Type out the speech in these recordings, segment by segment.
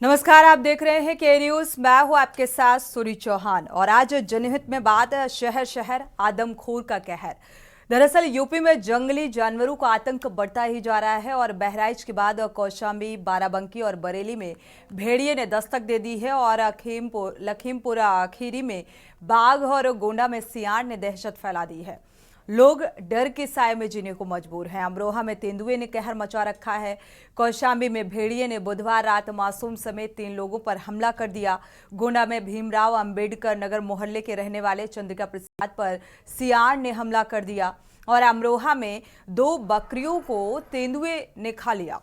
नमस्कार, आप देख रहे हैं के न्यूज। मैं हूं आपके साथ सूरी चौहान और आज जनहित में बात शहर शहर आदमखोर का कहर। दरअसल यूपी में जंगली जानवरों का आतंक बढ़ता ही जा रहा है और बहराइच के बाद कौशाम्बी, बाराबंकी और बरेली में भेड़िए ने दस्तक दे दी है और लखीमपुर खीरी में बाघ और गोंडा में सियार ने दहशत फैला दी है। लोग डर के साए में जीने को मजबूर हैं। अमरोहा में तेंदुए ने कहर मचा रखा है। कौशाम्बी में भेड़िए ने बुधवार रात मासूम समेत 3 लोगों पर हमला कर दिया। गोंडा में भीमराव अंबेडकर नगर मोहल्ले के रहने वाले चंद्रिका प्रसाद पर सियार ने हमला कर दिया और अमरोहा में 2 बकरियों को तेंदुए ने खा लिया।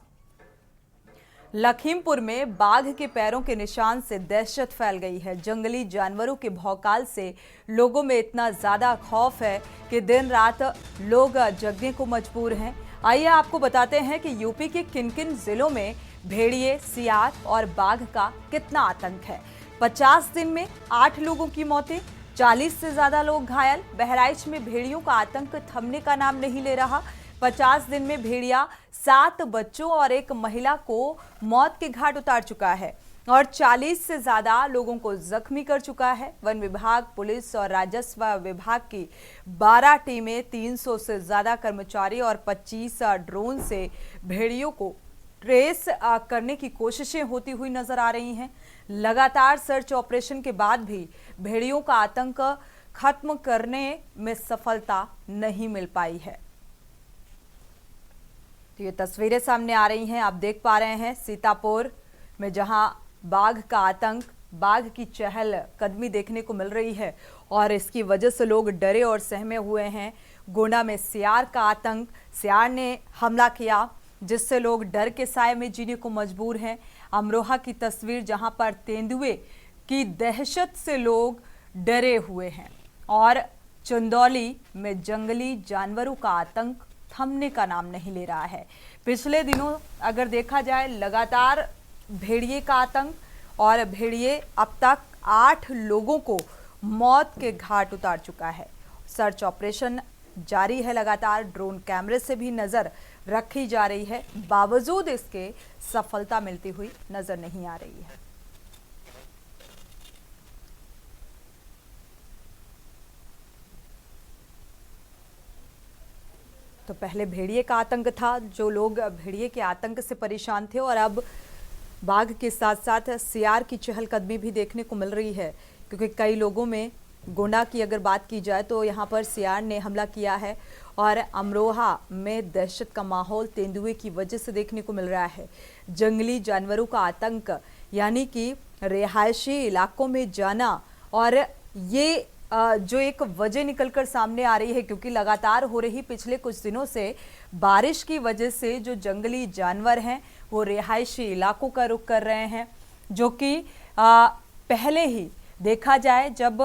लखीमपुर में बाघ के पैरों के निशान से दहशत फैल गई है। जंगली जानवरों के भौकाल से लोगों में इतना ज्यादा खौफ है कि दिन रात लोग जगने को मजबूर हैं। आइए आपको बताते हैं कि यूपी के किन किन जिलों में भेड़िए, सियार और बाघ का कितना आतंक है। 50 दिन में 8 लोगों की मौतें, 40 से ज्यादा लोग घायल। बहराइच में भेड़ियों का आतंक थमने का नाम नहीं ले रहा। 50 दिन में भेड़िया 7 बच्चों और 1 महिला को मौत के घाट उतार चुका है और 40 से ज्यादा लोगों को जख्मी कर चुका है। वन विभाग, पुलिस और राजस्व विभाग की 12 टीमें, 300 से ज्यादा कर्मचारी और 25 ड्रोन से भेड़ियों को ट्रेस करने की कोशिशें होती हुई नजर आ रही हैं। लगातार सर्च ऑपरेशन के बाद भी भेड़ियों का आतंक खत्म करने में सफलता नहीं मिल पाई है। तो ये तस्वीरें सामने आ रही हैं, आप देख पा रहे हैं सीतापुर में जहां बाघ का आतंक, बाघ की चहल कदमी देखने को मिल रही है और इसकी वजह से लोग डरे और सहमे हुए हैं। गोंडा में सियार का आतंक, सियार ने हमला किया जिससे लोग डर के साए में जीने को मजबूर हैं। अमरोहा की तस्वीर जहां पर तेंदुए की दहशत से लोग डरे हुए हैं और चंदौली में जंगली जानवरों का आतंक थमने का नाम नहीं ले रहा है। पिछले दिनों अगर देखा जाए लगातार भेड़िए का आतंक और भेड़िए अब तक 8 लोगों को मौत के घाट उतार चुका है। सर्च ऑपरेशन जारी है, लगातार ड्रोन कैमरे से भी नजर रखी जा रही है, बावजूद इसके सफलता मिलती हुई नजर नहीं आ रही है। तो पहले भेड़िए का आतंक था, जो लोग भेड़िए के आतंक से परेशान थे और अब बाघ के साथ साथ सियार की चहलकदमी भी देखने को मिल रही है, क्योंकि कई लोगों में, गोंडा की अगर बात की जाए तो यहाँ पर सियार ने हमला किया है और अमरोहा में दहशत का माहौल तेंदुए की वजह से देखने को मिल रहा है। जंगली जानवरों का आतंक यानी कि रिहायशी इलाकों में जाना, और ये जो एक वजह निकलकर सामने आ रही है, क्योंकि लगातार हो रही पिछले कुछ दिनों से बारिश की वजह से जो जंगली जानवर हैं वो रिहायशी इलाकों का रुख कर रहे हैं, जो कि पहले ही देखा जाए जब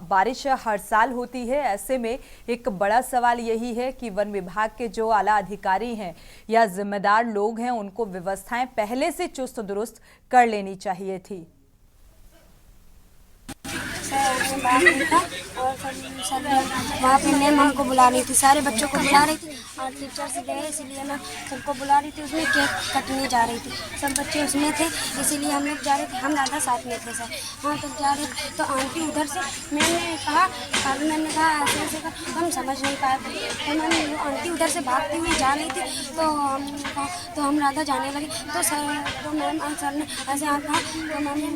बारिश हर साल होती है। ऐसे में एक बड़ा सवाल यही है कि वन विभाग के जो आला अधिकारी हैं या जिम्मेदार लोग हैं, उनको व्यवस्थाएं पहले से चुस्त दुरुस्त कर लेनी चाहिए थी। और सर वहाँ पे मैम हमको बुला रही थी, सारे बच्चों को बुला रही थी और टीचर्स गए, इसीलिए मैं सबको बुला रही थी। उसमें केक कटने जा रही थी, सब बच्चे उसमें थे, इसीलिए हम लोग जा रहे थे। हम ज़्यादा साथ में थे सर। हाँ, तो जा रहे थे तो आंटी उधर से मैंने कहा, मैम ने कहा ऐसे ऐसे का, हम समझ नहीं पाए थे। तो मैम आंटी उधर से भागती हुई जा रही थी, तो हम राधा जाने लगे तो सर, तो मैम सर ने ऐसे कहा, तो मैम ने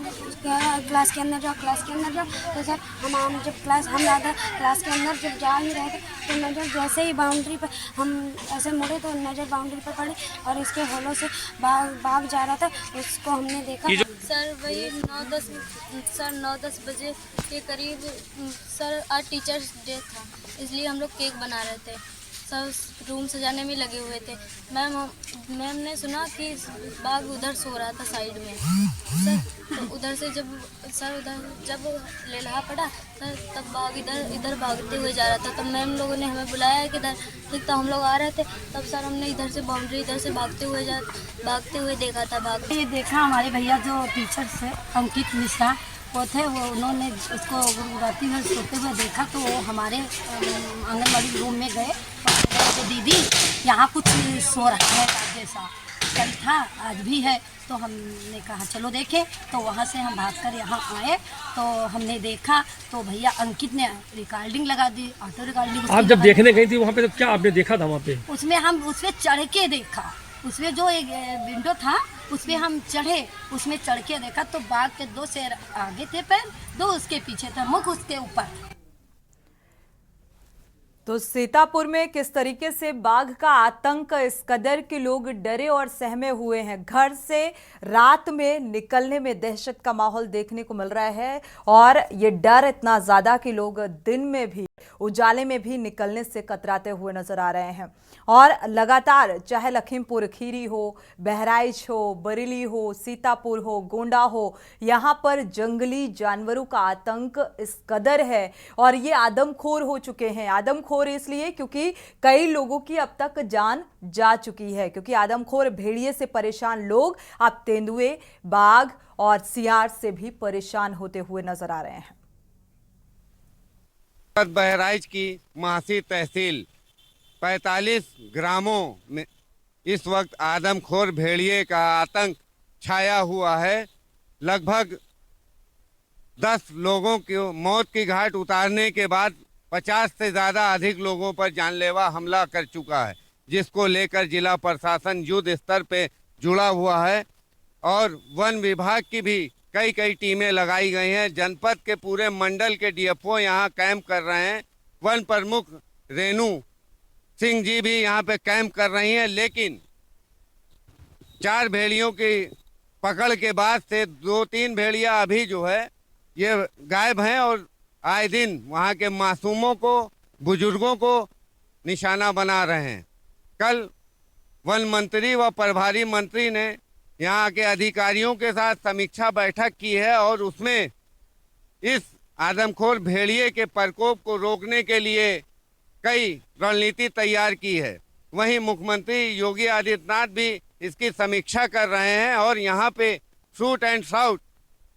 क्लास के अंदर जाओ, क्लास के अंदर जाओ। तो सर हम जब हम राधा क्लास के अंदर जब जा ही रहे थे तो नज़र जैसे ही बाउंड्री पर हम ऐसे मुड़े तो नज़र बाउंड्री पर पड़ी और इसके होलों से बाघ जा रहा था, उसको हमने देखा। सर वही 9-10 बजे के करीब सर आज टीचर्स डे था, इसलिए हम लोग केक बना रहे थे, सब रूम सजाने में लगे हुए थे। मैम ने सुना कि बाघ उधर सो रहा था साइड में सर, तो उधर से जब लेल्हा पड़ा सर, तब बाघ इधर भागते हुए जा रहा था। तो मैम लोगों ने हमें बुलाया कि इधर, ठीक तो हम लोग आ रहे थे, तब सर हमने इधर से बाउंड्री इधर से भागते हुए देखा था बाघ। ये देखा हमारे भैया जो टीचर्स है अंकित मिश्रा वो थे, उन्होंने उसको राती में सोते हुए देखा, तो वो हमारे आंगनबाड़ी रूम में गए और दीदी यहाँ कुछ सो रहा है जैसा। कल था, आज भी है। तो हमने कहा चलो देखें, तो वहाँ से हम भागकर यहाँ आए तो हमने देखा तो भैया अंकित ने रिकॉर्डिंग लगा दी, ऑटो रिकॉर्डिंग। आप जब देखने गई थी वहाँ पे तो क्या आपने देखा था वहाँ पे? उसमें हम उसमें चढ़ के देखा, उसमें जो एक विंडो था उसमें हम चढ़े, उसमें चढ़ के देखा तो बाघ के 2 शेर आगे थे पैर, 2 उसके पीछे था, मुख उसके ऊपर। तो सीतापुर में किस तरीके से बाघ का आतंक, इस कदर के लोग डरे और सहमे हुए हैं। घर से रात में निकलने में दहशत का माहौल देखने को मिल रहा है और ये डर इतना ज्यादा कि लोग दिन में भी, उजाले में भी निकलने से कतराते हुए नजर आ रहे हैं। और लगातार चाहे लखीमपुर खीरी हो, बहराइच हो, बरेली हो, सीतापुर हो, गोंडा हो, यहाँ पर जंगली जानवरों का आतंक इस कदर है और ये आदमखोर हो चुके हैं। आदमखोर इसलिए क्योंकि कई लोगों की अब तक जान जा चुकी है, क्योंकि आदमखोर भेड़िए से परेशान लोग अब तेंदुए, बाघ और सियार से भी परेशान होते हुए नजर आ रहे हैं। बहराइच की महासी तहसील 45 ग्रामों में इस वक्त आदमखोर भेड़िए का आतंक छाया हुआ है। लगभग 10 लोगों को मौत की घाट उतारने के बाद 50 से ज़्यादा अधिक लोगों पर जानलेवा हमला कर चुका है, जिसको लेकर जिला प्रशासन युद्ध स्तर पे जुड़ा हुआ है और वन विभाग की भी कई टीमें लगाई गई हैं। जनपद के पूरे मंडल के डीएफओ यहाँ कैंप कर रहे हैं। वन प्रमुख रेणु सिंह जी भी यहाँ पे कैंप कर रही हैं, लेकिन 4 भेड़ियों की पकड़ के बाद से 2-3 भेड़िया अभी जो है ये गायब हैं और आए दिन वहाँ के मासूमों को, बुजुर्गों को निशाना बना रहे हैं। कल वन मंत्री व प्रभारी मंत्री ने यहाँ के अधिकारियों के साथ समीक्षा बैठक की है और उसमें इस आदमखोर भेड़िए के प्रकोप को रोकने के लिए कई रणनीति तैयार की है। वहीं मुख्यमंत्री योगी आदित्यनाथ भी इसकी समीक्षा कर रहे हैं और यहाँ पे शूट एंड शाउट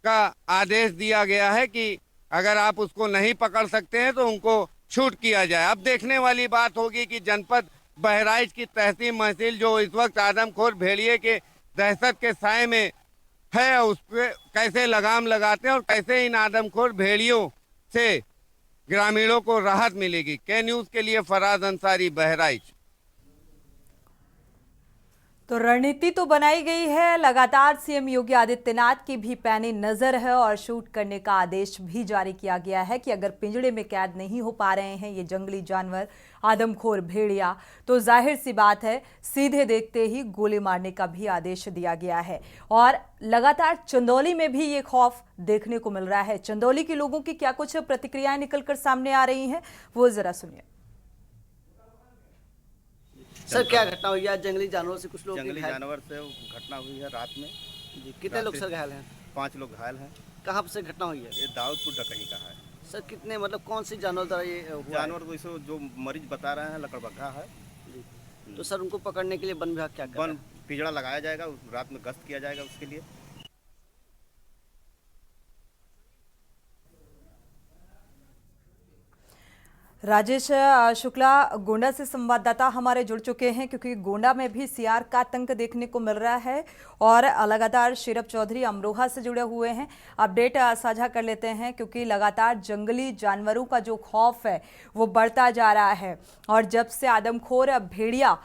का आदेश दिया गया है कि अगर आप उसको नहीं पकड़ सकते हैं तो उनको शूट किया जाए। अब देखने वाली बात होगी कि जनपद बहराइच की तहसील महसील जो इस वक्त आदमखोर भेड़िए के दहशत के साए में है, उस पर कैसे लगाम लगाते हैं और कैसे इन आदमखोर भेड़ियों से ग्रामीणों को राहत मिलेगी। के न्यूज़ के लिए फराज अंसारी, बहराइच। तो रणनीति तो बनाई गई है, लगातार सीएम योगी आदित्यनाथ की भी पैनी नजर है और शूट करने का आदेश भी जारी किया गया है कि अगर पिंजड़े में कैद नहीं हो पा रहे हैं ये जंगली जानवर आदमखोर भेड़िया, तो जाहिर सी बात है सीधे देखते ही गोली मारने का भी आदेश दिया गया है। और लगातार चंदौली में भी ये खौफ देखने को मिल रहा है। चंदौली के लोगों की क्या कुछ प्रतिक्रियाएं निकलकर सामने आ रही हैं, वो जरा सुनिए। सर क्या घटना हुई है? जंगली जानवर से कुछ लोग जंगली जानवर से घटना हुई है रात में जी। कितने लोग सर घायल हैं? 5 लोग घायल हैं। कहाँ से घटना हुई है? ये दाऊदपुर डकही का है। सर कितने, मतलब कौन सी जानवर द्वारा ये हुआ? जानवर को इसे जो मरीज बता रहे हैं लकड़बग्घा है जी। तो सर उनको पकड़ने के लिए वन विभाग क्या कर रहा है? वन पिंजड़ा लगाया जाएगा, रात में गश्त किया जाएगा उसके लिए। राजेश शुक्ला गोंडा से संवाददाता हमारे जुड़ चुके हैं, क्योंकि गोंडा में भी सियार का आतंक देखने को मिल रहा है और लगातार शीरप चौधरी अमरोहा से जुड़े हुए हैं। अपडेट साझा कर लेते हैं, क्योंकि लगातार जंगली जानवरों का जो खौफ है वो बढ़ता जा रहा है और जब से आदमखोर भेड़िया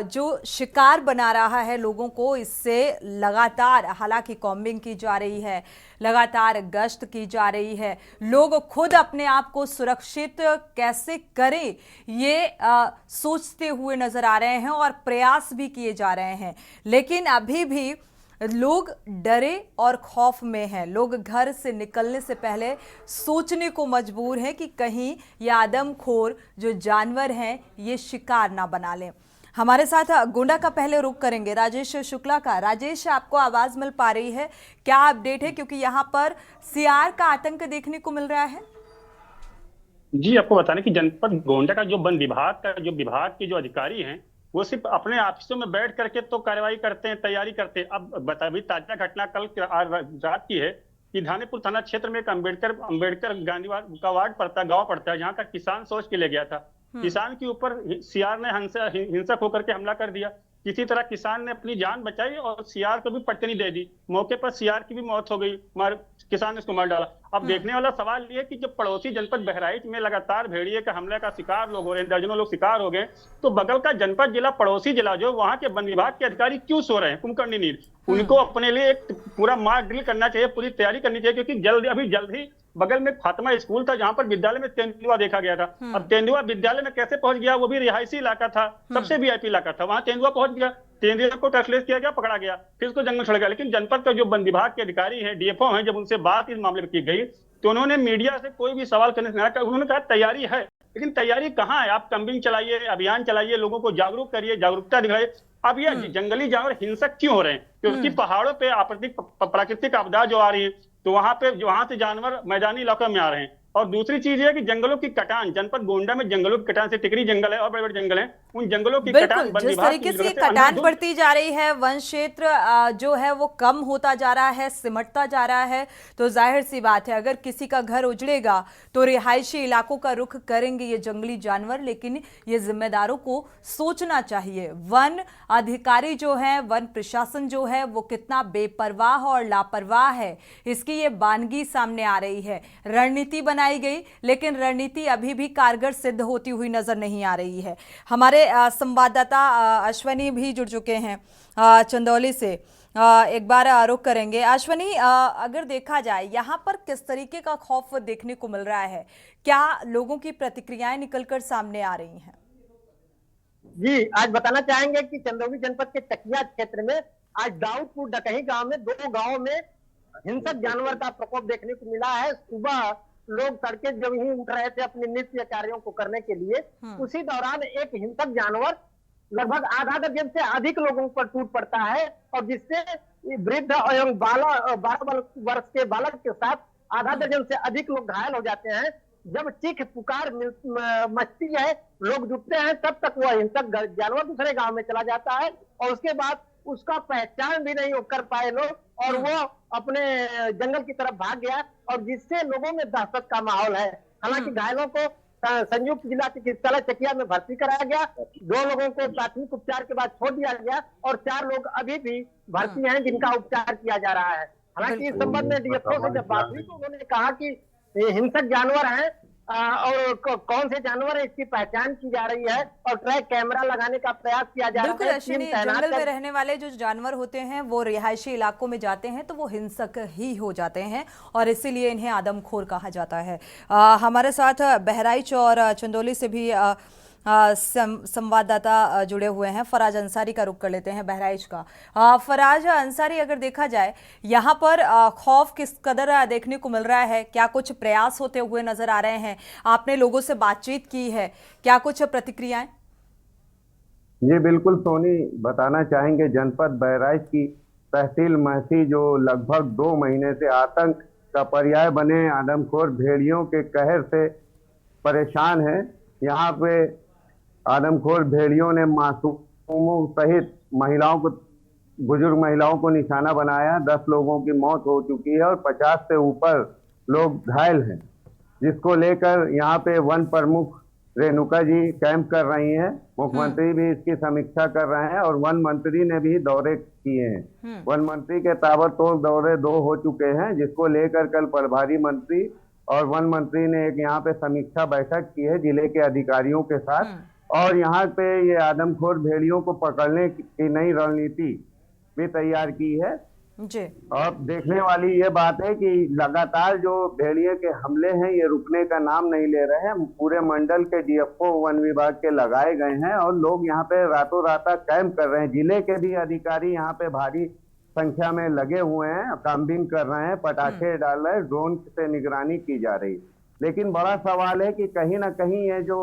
जो शिकार बना रहा है लोगों को, इससे लगातार हालांकि कॉम्बिंग की जा रही है, लगातार गश्त की जा रही है, लोग खुद अपने आप को सुरक्षित कैसे करें ये सोचते हुए नजर आ रहे हैं और प्रयास भी किए जा रहे हैं, लेकिन अभी भी लोग डरे और खौफ में हैं। लोग घर से निकलने से पहले सोचने को मजबूर हैं कि कहीं ये आदमखोर जो जानवर हैं ये शिकार ना बना लें। हमारे साथ गोंडा का पहले रुख करेंगे राजेश शुक्ला का। राजेश, आपको आवाज मिल पा रही है? क्या अपडेट है, क्योंकि यहाँ पर सियार का आतंक देखने को मिल रहा है? जी, आपको बताने कि जनपद गोंडा का जो वन विभाग का जो विभाग के जो अधिकारी हैं वो सिर्फ अपने ऑफिसों में बैठ करके तो कार्रवाई करते हैं, तैयारी करते हैं। अब अभी ताजा घटना कल रात की है कि धानेपुर थाना क्षेत्र में एक अम्बेडकर गांधी का वार्ड पड़ता है, गाँव पड़ता है, जहाँ का किसान सोच के ले गया था। किसान के ऊपर सियार ने हिंसक होकर के हमला कर दिया। किसी तरह किसान ने अपनी जान बचाई और सियार को भी पटकनी दे दी। मौके पर सियार की भी मौत हो गई, किसान ने उसको मार डाला। अब देखने वाला सवाल ये कि जब पड़ोसी जनपद बहराइच में लगातार भेड़िए के हमले का शिकार लोग हो रहे हैं, दर्जनों लोग शिकार हो गए, तो बगल का जनपद जिला, पड़ोसी जिला जो, वहां के वन विभाग के अधिकारी क्यों सो रहे हैं कुंभकर्णी नींद? उनको अपने लिए एक पूरा मार्क ड्रिल करना चाहिए, पूरी तैयारी करनी चाहिए, क्योंकि अभी जल्द ही बगल में फातिमा स्कूल था जहां पर विद्यालय में तेंदुआ देखा गया था। अब तेंदुआ विद्यालय में कैसे पहुंच गया? वो भी रिहायशी इलाका था, सबसे वीआईपी इलाका था, वहां तेंदुआ पहुंच गया, तेंदुआ को ट्रैकलेस किया गया, पकड़ा गया, फिर उसको जंगल छोड़ गया। लेकिन जनपद का जो वन विभाग के अधिकारी हैं, डीएफओ हैं, जब उनसे बात इस मामले में की गई तो उन्होंने मीडिया से कोई भी सवाल करने से ना कहा। उन्होंने कहा तैयारी है, लेकिन तैयारी कहाँ है? आप कैंपिंग चलाइए, अभियान चलाइए, लोगों को जागरूक करिए, जागरूकता दिखाइए। अब ये जंगली जानवर हिंसक क्यों हो रहे हैं? क्योंकि पहाड़ों पे प्राकृतिक आपदा जो आ रही है, तो वहां से जानवर मैदानी इलाकों में आ रहे हैं। और दूसरी चीज है कि जंगलों की कटान, जनपद गोंडा में जंगलों की कटान से, टिकरी जंगल है और बड़े बड़े जंगल हैं, उन जंगलों की कटान बिल्कुल, जिस तरीके से कटान बढ़ती जा रही है, वन क्षेत्र जो है वो कम होता जा रहा है, सिमटता जा रहा है, तो जाहिर सी बात है अगर किसी का घर उजड़ेगा तो रिहायशी इलाकों का रुख करेंगे ये जंगली जानवर। लेकिन ये जिम्मेदारों को सोचना चाहिए, वन अधिकारी जो है, वन प्रशासन जो है, वो कितना बेपरवाह और लापरवाह है, इसकी ये बानगी सामने आ रही है। रणनीति बनाई गई, लेकिन रणनीति अभी भी कारगर सिद्ध होती हुई नजर नहीं आ रही है। हमारे संवाददाता अश्वनी भी जुड़ चुके हैं चंदौली से, एक बार रुख करेंगे। अश्वनी, अगर देखा जाए यहाँ पर किस तरीके का खौफ देखने को मिल रहा है, क्या लोगों की प्रतिक्रियाएं निकलकर सामने आ रही हैं? जी, आज बताना चाहेंगे कि चंदौली जनपद के चकिया क्षेत्र में आज दाऊदपुर डकही गांव में, दो गांवों में हिंसक जानवर का प्रकोप देखने को मिला है। सुबह लोग तड़के जब ही उठ रहे थे अपने नित्य कार्यों को करने के लिए, उसी दौरान एक हिंसक जानवर लगभग आधा दर्जन से अधिक लोगों पर टूट पड़ता है और जिससे वृद्ध एवं 12 वर्ष के बालक के साथ आधा दर्जन से अधिक लोग घायल हो जाते हैं। जब चीख पुकार मचती है, लोग जुटते हैं, तब तक वह हिंसक जानवर दूसरे गांव में चला जाता है और उसके बाद उसका पहचान भी नहीं कर पाए लोग और वो अपने जंगल की तरफ भाग गया और जिससे लोगों में दहशत का माहौल है। हालांकि घायलों को संयुक्त जिला चिकित्सालय चकिया में भर्ती कराया गया, 2 लोगों को प्राथमिक उपचार के बाद छोड़ दिया गया और 4 लोग अभी भी भर्ती हैं जिनका उपचार किया जा रहा है। हालांकि इस संबंध में डीएफओ से जब बात हुई तो उन्होंने कहा कि ये हिंसक जानवर हैं और कौन से जानवर है इसकी पहचान की जा रही है और ट्रैक कैमरा लगाने का प्रयास किया जा रहा है। बिल्कुल अश्विनी, जंगल में रहने वाले जो जानवर होते हैं वो रिहायशी इलाकों में जाते हैं तो वो हिंसक ही हो जाते हैं और इसीलिए इन्हें आदमखोर कहा जाता है। हमारे साथ बहराइच और चंदौली से भी संवाददाता जुड़े हुए हैं। फराज अंसारी का रुख कर लेते हैं बहराइच का। फराज अंसारी, अगर देखा जाए यहाँ पर खौफ किस कदर देखने को मिल रहा है, क्या कुछ प्रयास होते हुए नजर आ रहे हैं? आपने लोगों से बातचीत की है, क्या कुछ प्रतिक्रियाएं? जी बिल्कुल सोनी, बताना चाहेंगे जनपद बहराइच की तहसील महसी जो लगभग 2 महीने से आतंक का पर्याय बने आदमखोर भेड़ियों के कहर से परेशान है। यहाँ पे आदमखोर भेड़ियों ने मासूमों सहित महिलाओं को, बुजुर्ग महिलाओं को निशाना बनाया। 10 लोगों की मौत हो चुकी है और 50 से ऊपर लोग घायल हैं, जिसको लेकर यहाँ पे वन प्रमुख रेणुका जी कैंप कर रही हैं। मुख्यमंत्री भी इसकी समीक्षा कर रहे हैं और वन मंत्री ने भी दौरे किए हैं। वन मंत्री के ताबड़तोड़ दौरे 2 हो चुके हैं, जिसको लेकर कल प्रभारी मंत्री और वन मंत्री ने एक यहाँ पे समीक्षा बैठक की है जिले के अधिकारियों के साथ और यहाँ पे ये आदमखोर भेड़ियों को पकड़ने की नई रणनीति भी तैयार की है जी। और देखने वाली ये बात है कि लगातार जो भेड़िए के हमले हैं ये रुकने का नाम नहीं ले रहे हैं। पूरे मंडल के डीएफओ वन विभाग के लगाए गए हैं और लोग यहाँ पे रातों रात कैंप कर रहे हैं। जिले के भी अधिकारी यहाँ पे भारी संख्या में लगे हुए हैं, कैंपिंग कर रहे हैं, पटाखे डाल रहे हैं, ड्रोन से निगरानी की जा रही। लेकिन बड़ा सवाल है कि कहीं ना कहीं ये जो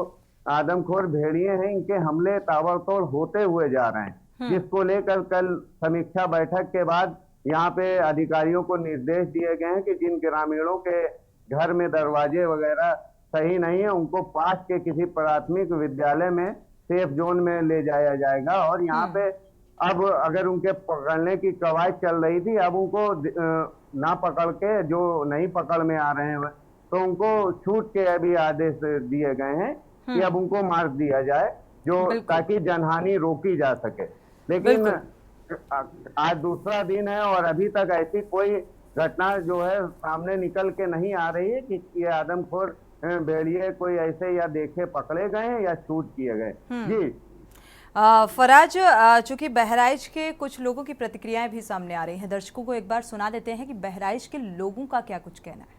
आदमखोर भेड़िए हैं इनके हमले ताबड़तोड़ होते हुए जा रहे हैं, जिसको लेकर कल समीक्षा बैठक के बाद यहाँ पे अधिकारियों को निर्देश दिए गए हैं कि जिन ग्रामीणों के घर में दरवाजे वगैरह सही नहीं है उनको पास के किसी प्राथमिक विद्यालय में सेफ जोन में ले जाया जाएगा। और यहाँ पे अब अगर उनके पकड़ने की कवायद चल रही थी, अब उनको ना पकड़ के जो नहीं पकड़ में आ रहे हैं तो उनको छूट के अभी आदेश दिए गए हैं कि अब उनको मार दिया जाए, जो ताकि जनहानि रोकी जा सके। लेकिन आज दूसरा दिन है और अभी तक ऐसी कोई घटना जो है सामने निकल के नहीं आ रही है कि ये आदमखोर भेड़िए कोई ऐसे या देखे पकड़े गए या शूट किए गए। जी फराज, चूंकि बहराइच के कुछ लोगों की प्रतिक्रियाएं भी सामने आ रही हैं, दर्शकों को एक बार सुना देते हैं कि बहराइच के लोगों का क्या कुछ कहना है।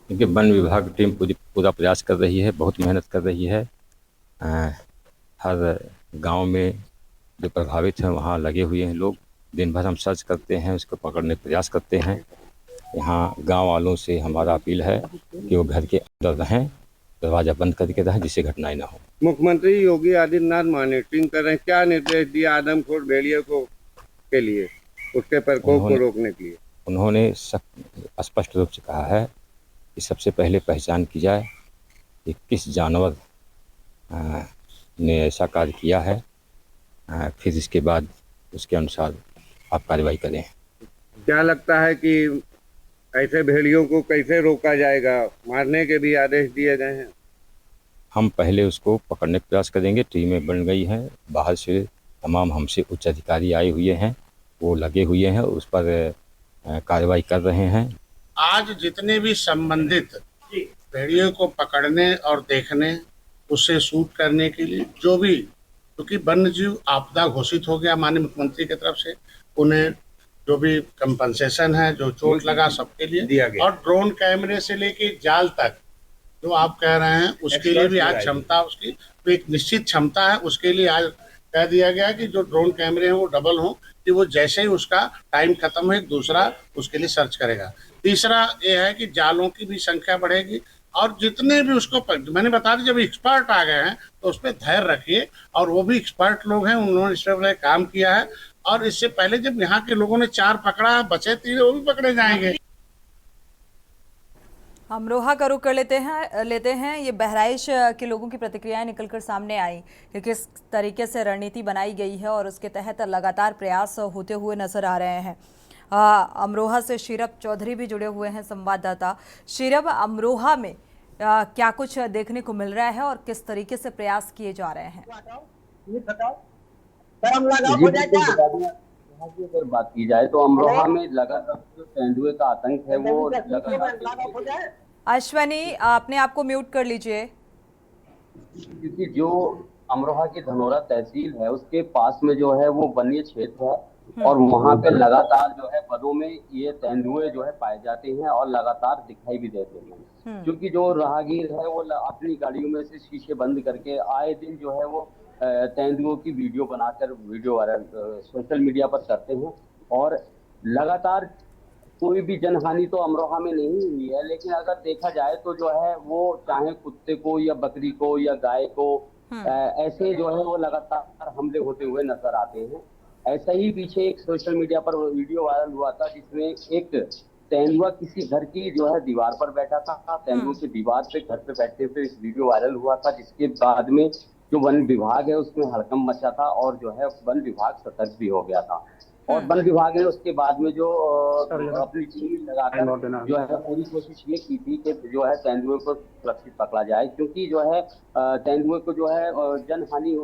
क्योंकि वन विभाग की टीम पूरा प्रयास कर रही है, बहुत मेहनत कर रही है। हर गांव में जो प्रभावित हैं वहाँ लगे हुए हैं लोग। दिन भर हम सर्च करते हैं, उसको पकड़ने का प्रयास करते हैं। यहाँ गांव वालों से हमारा अपील है कि वो घर के अंदर रहें, दरवाजा बंद करके रहें, जिससे घटनाएं ना हो। मुख्यमंत्री योगी आदित्यनाथ मॉनिटरिंग कर रहे हैं, क्या निर्देश दिया आदमखोर भेड़िए को के लिए, उसके प्रकोप को रोकने के लिए? उन्होंने स्पष्ट रूप से कहा है कि सबसे पहले पहचान की जाए कि किस जानवर ने ऐसा कार्य किया है, फिर इसके बाद उसके अनुसार आप कार्रवाई करें। क्या लगता है कि ऐसे भेड़ियों को कैसे रोका जाएगा? मारने के भी आदेश दिए गए हैं। हम पहले उसको पकड़ने का प्रयास करेंगे। टीमें बन गई हैं, बाहर से तमाम हमसे उच्च अधिकारी आए हुए हैं, वो लगे हुए हैं, उस पर कार्रवाई कर रहे हैं। आज जितने भी संबंधित भेड़ियों को पकड़ने और देखने, उससे शूट करने के लिए जो भी, क्योंकि वन्य जीव आपदा घोषित हो गया माननीय मुख्यमंत्री की तरफ से, उन्हें जो भी कंपनसेशन है, जो चोट लगा, सबके लिए दिया गया। और ड्रोन कैमरे से लेके जाल तक जो आप कह रहे हैं, उसके लिए भी आज क्षमता, उसकी तो एक निश्चित क्षमता है, उसके लिए आज कह दिया गया कि जो ड्रोन कैमरे हैं वो डबल हो, कि वो जैसे ही उसका टाइम खत्म हो एक दूसरा उसके लिए सर्च करेगा। तीसरा ये है कि जालों की भी संख्या बढ़ेगी, और जितने भी उसको मैंने बता दी, जब एक्सपर्ट आ गए हैं तो उस पर धैर्य रखिए, और वो भी एक्सपर्ट लोग हैं, उन्होंने इस पर काम किया है। और इससे पहले जब यहाँ के लोगों ने 4 पकड़ा, बचे 3 वो भी पकड़े जाएंगे। अमरोहा का रुख कर लेते हैं। ये बहराइच के लोगों की प्रतिक्रियाएं निकलकर सामने आई कि किस तरीके से रणनीति बनाई गई है और उसके तहत लगातार प्रयास होते हुए नजर आ रहे हैं। अमरोहा से शीरब चौधरी भी जुड़े हुए हैं, संवाददाता। शीरब, अमरोहा में क्या कुछ देखने को मिल रहा है और किस तरीके से प्रयास किए जा रहे हैं? अगर बात की जाए तो अमरोहा में लगातार जो तेंदुए का आतंक है वो लगातार। अश्वनी, आपने आपको म्यूट कर लीजिए। क्योंकि जो अमरोहा की धनोरा तहसील है उसके पास में जो है वो वन्य क्षेत्र है, और वहाँ पे लगातार जो है वनों में ये तेंदुए जो है पाए जाते हैं और लगातार दिखाई भी देते हैं। क्योंकि जो राहगीर है वो अपनी गाड़ियों में से शीशे बंद करके आए दिन जो है वो तेंदुओं की वीडियो बनाकर वीडियो वायरल सोशल मीडिया पर करते हैं। और लगातार कोई भी जनहानि तो अमरोहा में नहीं हुई है, लेकिन अगर देखा जाए तो जो है वो चाहे कुत्ते को या बकरी को या गाय को ऐसे जो है वो लगातार हमले होते हुए नजर आते हैं। ऐसा ही पीछे एक सोशल मीडिया पर वीडियो वायरल हुआ था जिसमें एक तेंदुआ किसी घर की जो है दीवार पर बैठा था। तेंदुआ की दीवार पे घर पे बैठते हुए इस वीडियो वायरल हुआ था, जिसके बाद में जो वन विभाग है उसमें हड़कंप मचा था और जो है वन विभाग सतर्क भी हो गया था। और वन विभाग ने उसके बाद में जो अपनी टीम लगाकर जो है पूरी कोशिश ये की थी कि जो है तेंदुए को सुरक्षित पकड़ा जाए, क्योंकि जो है तेंदुए को जो है जनहानि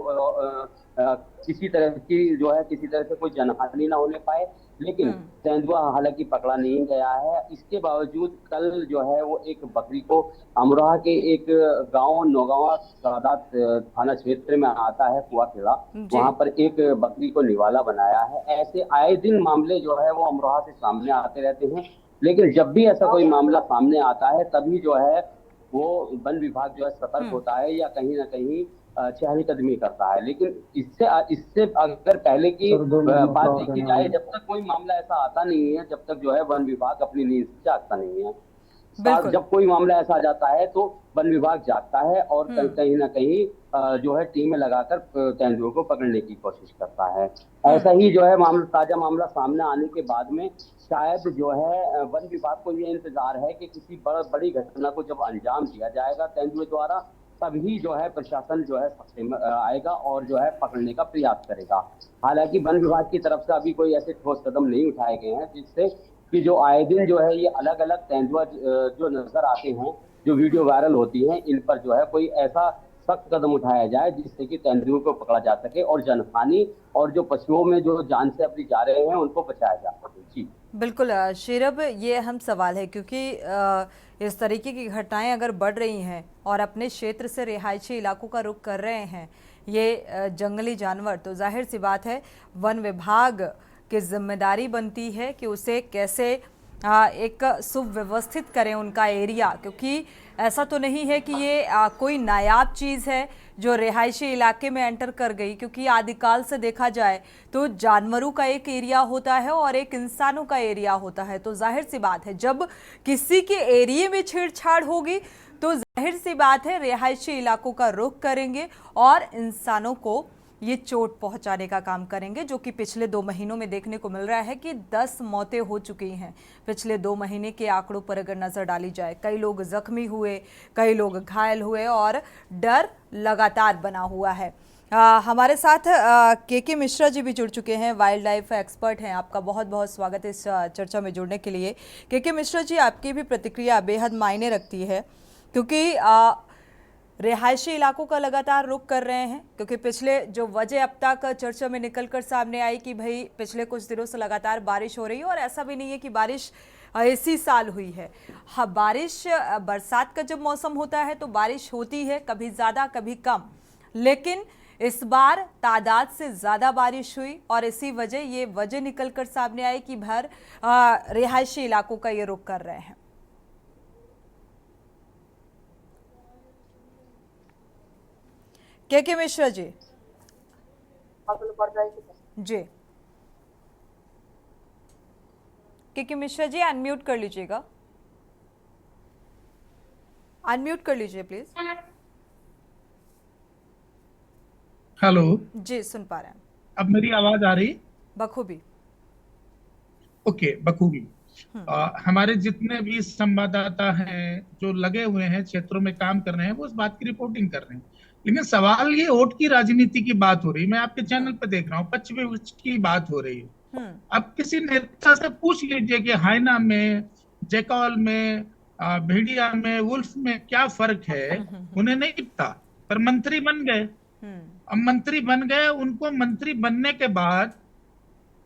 किसी तरह से कोई जनहानि ना होने पाए। लेकिन तेंदुआ हालांकि पकड़ा नहीं गया है। इसके बावजूद कल जो है वो एक बकरी को अमरोहा के एक गांव नौगांवा सादात थाना क्षेत्र में आता है कुआखेड़ा, वहां पर एक बकरी को निवाला बनाया है। ऐसे आए दिन मामले जो है वो अमरोहा से सामने आते रहते हैं, लेकिन जब भी ऐसा कोई मामला सामने आता है तभी जो है वो वन विभाग जो है सतर्क होता है या कहीं ना कहीं चहलकदमी करता है। लेकिन इससे अगर पहले की बात देखी जाए, जब तक कोई मामला ऐसा आता नहीं है, जब तक जो है वन विभाग अपनी नींद से जागता नहीं है। जब कोई मामला ऐसा आ जाता है तो वन विभाग जागता है और कहीं ना कहीं जो है टीमें लगाकर तेंदुओं को पकड़ने की कोशिश करता है। ऐसा ही जो है ताजा मामला सामने आने के बाद में शायद जो है वन विभाग को ये इंतजार है कि किसी बड़ी घटना को जब अंजाम दिया जाएगा तेंदुए द्वारा, तभी जो है प्रशासन जो है सख्ते में आएगा और जो है पकड़ने का प्रयास करेगा। हालांकि वन विभाग की तरफ से अभी कोई ऐसे ठोस कदम नहीं उठाए गए हैं जिससे कि जो आए दिन जो है ये अलग अलग तेंदुआ जो नजर आते हैं, जो वीडियो वायरल होती हैं, इन पर जो है कोई ऐसा सख्त कदम उठाया जाए जिससे कि तेंदुओं को पकड़ा जा सके और जनहानि और जो पशुओं में जो जान से अपनी जा रहे हैं उनको बचाया जा सके। जी बिल्कुल शीरब, ये अहम सवाल है क्योंकि इस तरीके की घटनाएं अगर बढ़ रही हैं और अपने क्षेत्र से रिहायशी इलाकों का रुख कर रहे हैं ये जंगली जानवर, तो जाहिर सी बात है वन विभाग की जिम्मेदारी बनती है कि उसे कैसे एक सुव्यवस्थित करें उनका एरिया, क्योंकि ऐसा तो नहीं है कि ये कोई नायाब चीज़ है जो रिहायशी इलाके में एंटर कर गई, क्योंकि आदिकाल से देखा जाए तो जानवरों का एक एरिया होता है और एक इंसानों का एरिया होता है। तो जाहिर सी बात है जब किसी के एरिया में छेड़छाड़ होगी तो जाहिर सी बात है रिहायशी इलाकों का रुख करेंगे और इंसानों को ये चोट पहुंचाने का काम करेंगे, जो कि पिछले 2 महीनों में देखने को मिल रहा है कि 10 मौतें हो चुकी हैं। पिछले 2 महीने के आंकड़ों पर अगर नजर डाली जाए, कई लोग जख्मी हुए, कई लोग घायल हुए और डर लगातार बना हुआ है। हमारे साथ के मिश्रा जी भी जुड़ चुके हैं, वाइल्ड लाइफ एक्सपर्ट हैं। आपका बहुत बहुत स्वागत है इस चर्चा में जुड़ने के लिए। के मिश्रा जी, आपकी भी प्रतिक्रिया बेहद मायने रखती है क्योंकि रिहायशी इलाकों का लगातार रुख कर रहे हैं, क्योंकि पिछले जो वजह अब तक चर्चा में निकलकर सामने आई कि भाई पिछले कुछ दिनों से लगातार बारिश हो रही है और ऐसा भी नहीं है कि बारिश इसी साल हुई है। हाँ, बारिश बरसात का जब मौसम होता है तो बारिश होती है, कभी ज़्यादा कभी कम, लेकिन इस बार तादाद से ज़्यादा बारिश हुई और इसी वजह ये वजह निकलकर सामने आई कि भर रिहायशी इलाकों का ये रुख कर रहे हैं। के मिश्रा जी जी के मिश्रा जी अनम्यूट कर लीजिएगा, अनम्यूट कर लीजिए प्लीज। हेलो जी, सुन पा रहे हैं। अब मेरी आवाज आ रही? बखूबी। ओके, बखूबी। हमारे जितने भी संवाददाता हैं जो लगे हुए हैं क्षेत्रों में काम कर रहे हैं वो इस बात की रिपोर्टिंग कर रहे हैं, लेकिन सवाल ये वोट की राजनीति की बात हो रही है। मैं आपके चैनल पे देख रहा हूँ पक्ष विपक्ष की बात हो रही है। अब किसी नेता से पूछ लीजिए कि हाइना में, जैकॉल में, भेड़िया में, वुल्फ में क्या फर्क है, उन्हें नहीं पता, पर मंत्री बन गए। अब मंत्री बन गए, उनको मंत्री बनने के बाद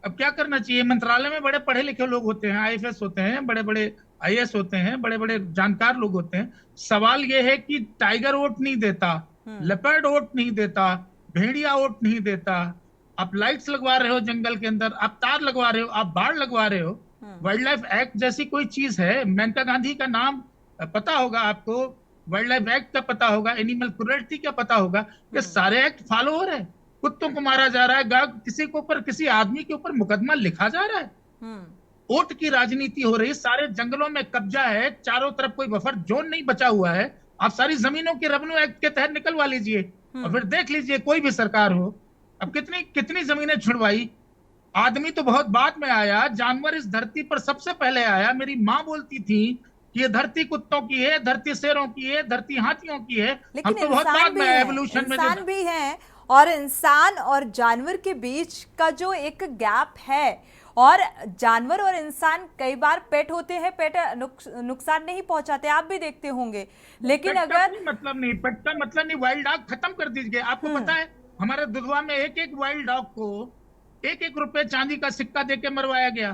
अब क्या करना चाहिए? मंत्रालय में बड़े पढ़े लिखे लोग होते हैं, IFS होते हैं, बड़े बड़े IAS होते हैं, बड़े बड़े जानकार लोग होते हैं। सवाल ये है कि टाइगर वोट नहीं देता, लेपर्ड वोट नहीं देता, भेड़िया वोट नहीं देता। आप लाइट्स लगवा रहे हो जंगल के अंदर, आप तार लगवा रहे हो, आप बाड़ लगवा रहे हो। वाइल्ड लाइफ एक्ट जैसी कोई चीज है, मेनका गांधी का नाम पता होगा आपको, वाइल्ड लाइफ एक्ट का पता होगा, एनिमल क्रूरल्टी का पता होगा, ये सारे एक्ट फॉलो हो रहे हैं। कुत्तों को मारा जा रहा है, किसी के ऊपर, किसी आदमी के ऊपर मुकदमा लिखा जा रहा है। वोट की राजनीति हो रही है, सारे जंगलों में कब्जा है, चारों तरफ कोई बफर जोन नहीं बचा हुआ है। आप सारी जमीनों की रेवेन्यू एक्ट के तहत निकलवा लीजिए और फिर देख लीजिए कोई भी सरकार हो, अब कितनी कितनी जमीनें छुड़वाई। आदमी तो बहुत बाद में आया, जानवर इस धरती पर सबसे पहले आया। मेरी माँ बोलती थी कि ये धरती कुत्तों की है, धरती शेरों की है, धरती हाथियों की है। हम तो बहुत बाद में एवोल्यूशन में, इंसान भी हैं, और इंसान और जानवर के बीच का जो एक गैप है, और जानवर और इंसान कई बार पेट होते हैं, पेट नुकसान नहीं पहुंचाते, आप भी देखते होंगे, लेकिन अगर मतलब नहीं, पेट का मतलब नहीं, वाइल्ड डॉग खत्म कर दीजिए। आपको पता है हमारे दुधवा में एक एक वाइल्ड डॉग को 1-1 रुपए चांदी का सिक्का देके मरवाया गया।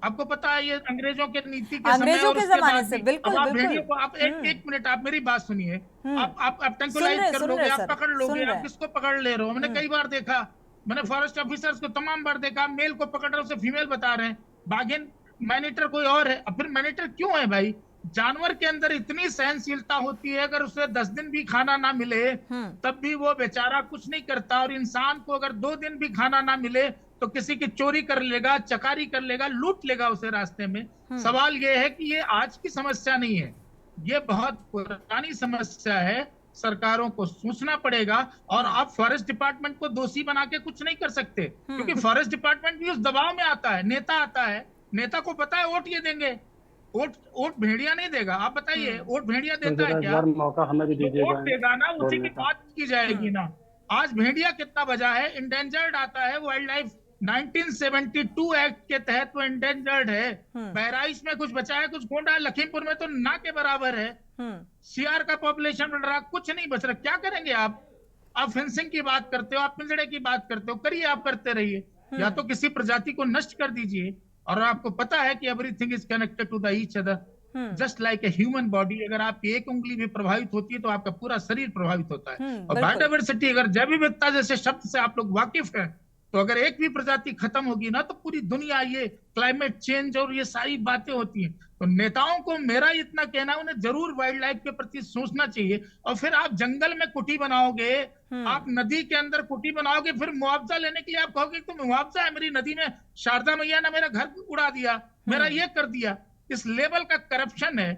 आपको पता है ये अंग्रेजों के नीति के अंग्रेजों के जमाने से। बिल्कुल भेड़ियों को आप एक मिनट, आप मेरी बात सुनिए। आप टेंकुलाइज कर लोगे, आप पकड़ लोगे, आप किसको पकड़ ले रहे हो? मैंने कई बार देखा, मैंने फॉरेस्ट ऑफिसर्स को तमाम बार देखा, मेल को पकड़ रहे, उसे फीमेल बता रहे हैं, बाघिन मैनेटर कोई और है। अब फिर मैनेटर क्यों है भाई? जानवर के अंदर इतनी सहनशीलता होती है, अगर उसे 10 दिन भी खाना ना मिले तब भी वो बेचारा कुछ नहीं करता, और इंसान को अगर 2 दिन भी खाना ना मिले तो किसी की चोरी कर लेगा, चकारी कर लेगा, लूट लेगा उसे रास्ते में। सवाल ये है कि ये आज की समस्या नहीं है, ये बहुत पुरानी समस्या है। सरकारों को सोचना पड़ेगा, और आप फॉरेस्ट डिपार्टमेंट को दोषी बना के कुछ नहीं कर सकते, क्योंकि फॉरेस्ट डिपार्टमेंट भी उस दबाव में आता है। नेता आता है, नेता को पता है वोट ये देंगे, वोट भेड़िया नहीं देगा। आप बताइए, वोट भेड़िया देता है क्या? मौका हमें भी दीजिएगा, वोट देगा ना, उसी की बात की जाएगी ना। आज भेड़िया कितना बजा है, इंडेंजर्ड आता है। वाइल्ड लाइफ 1972 एक्ट के तहत वो इंडेंजर्ड है। बहराइच में कुछ बचा है, कुछ गोंडा, लखीमपुर में तो ना के बराबर है। सियार का पॉपुलेशन बढ़ रहा, कुछ नहीं बच रहा, क्या करेंगे आप फेंसिंग की बात करते हो, आप पिंजड़े की बात करते हो, करिए, आप करते रहिए, या तो किसी प्रजाति को नष्ट कर दीजिए। और आपको पता है कि everything is connected to the each other, just like a human body. अगर आपकी एक उंगली भी प्रभावित होती है तो आपका पूरा शरीर प्रभावित होता है। और बायोडायवर्सिटी, अगर जैव विविधता जैसे शब्द से आप लोग वाकिफ हैं, तो अगर एक भी प्रजाति खत्म होगी ना तो पूरी दुनिया, ये क्लाइमेट चेंज और ये सारी बातें होती हैं। तो नेताओं को मेरा इतना कहना है, उन्हें जरूर वाइल्ड लाइफ के प्रति सोचना चाहिए। और फिर आप जंगल में कुटी बनाओगे, आप नदी के अंदर कुटी बनाओगे, फिर मुआवजा लेने के लिए आप कहोगे तो मुआवजा है, मेरी नदी में शारदा मैया ने मेरा घर उड़ा दिया, मेरा ये कर दिया। इस लेवल का करप्शन है।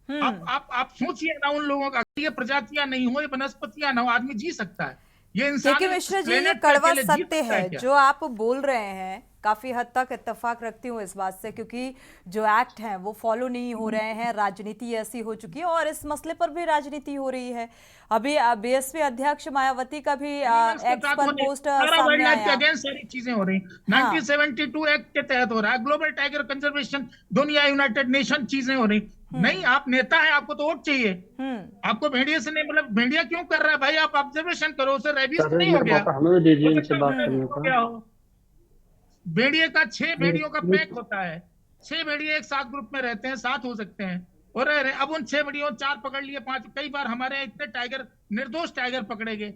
आप सोचिए ना उन लोगों का, ये प्रजातियां नहीं हो, ये वनस्पतियां ना हो, आदमी जी सकता है। ये इंसान मिश्रा जी, ये कड़वा सत्य है जो आप बोल रहे हैं। काफी हद तक इत्तेफाक रखती हूँ इस बात से, क्योंकि जो एक्ट हैं वो फॉलो नहीं हो रहे हैं, राजनीति ऐसी हो चुकी है और इस मसले पर भी राजनीति हो रही है। अभी बीएसपी अध्यक्ष मायावती का भी एक्स पर पोस्ट सामने आया, सारी चीजें हो रही। 1972 एक्ट के तहत हो रहा है, ग्लोबल टाइगर कंजर्वेशन, दुनिया यूनाइटेड नेशन चीजें हो रही। नहीं, आप नेता हैं, आपको तो वोट चाहिए। आपको भेड़िए से नहीं, मतलब भेड़िया क्यों कर रहा है भाई, आप ऑब्जर्वेशन करो, उसे रेबीज नहीं हो गया, हमें दीजिए इनसे बात करने का। भेड़िए का 6 भेड़ियों का पैक होता है, 6 भेड़िए एक साथ ग्रुप में रहते हैं, 7 हो सकते हैं। और अब उन 6 भेड़ियों 4 पकड़ लिए, 5, कई बार हमारे इतने टाइगर, निर्दोष टाइगर पकड़े गए।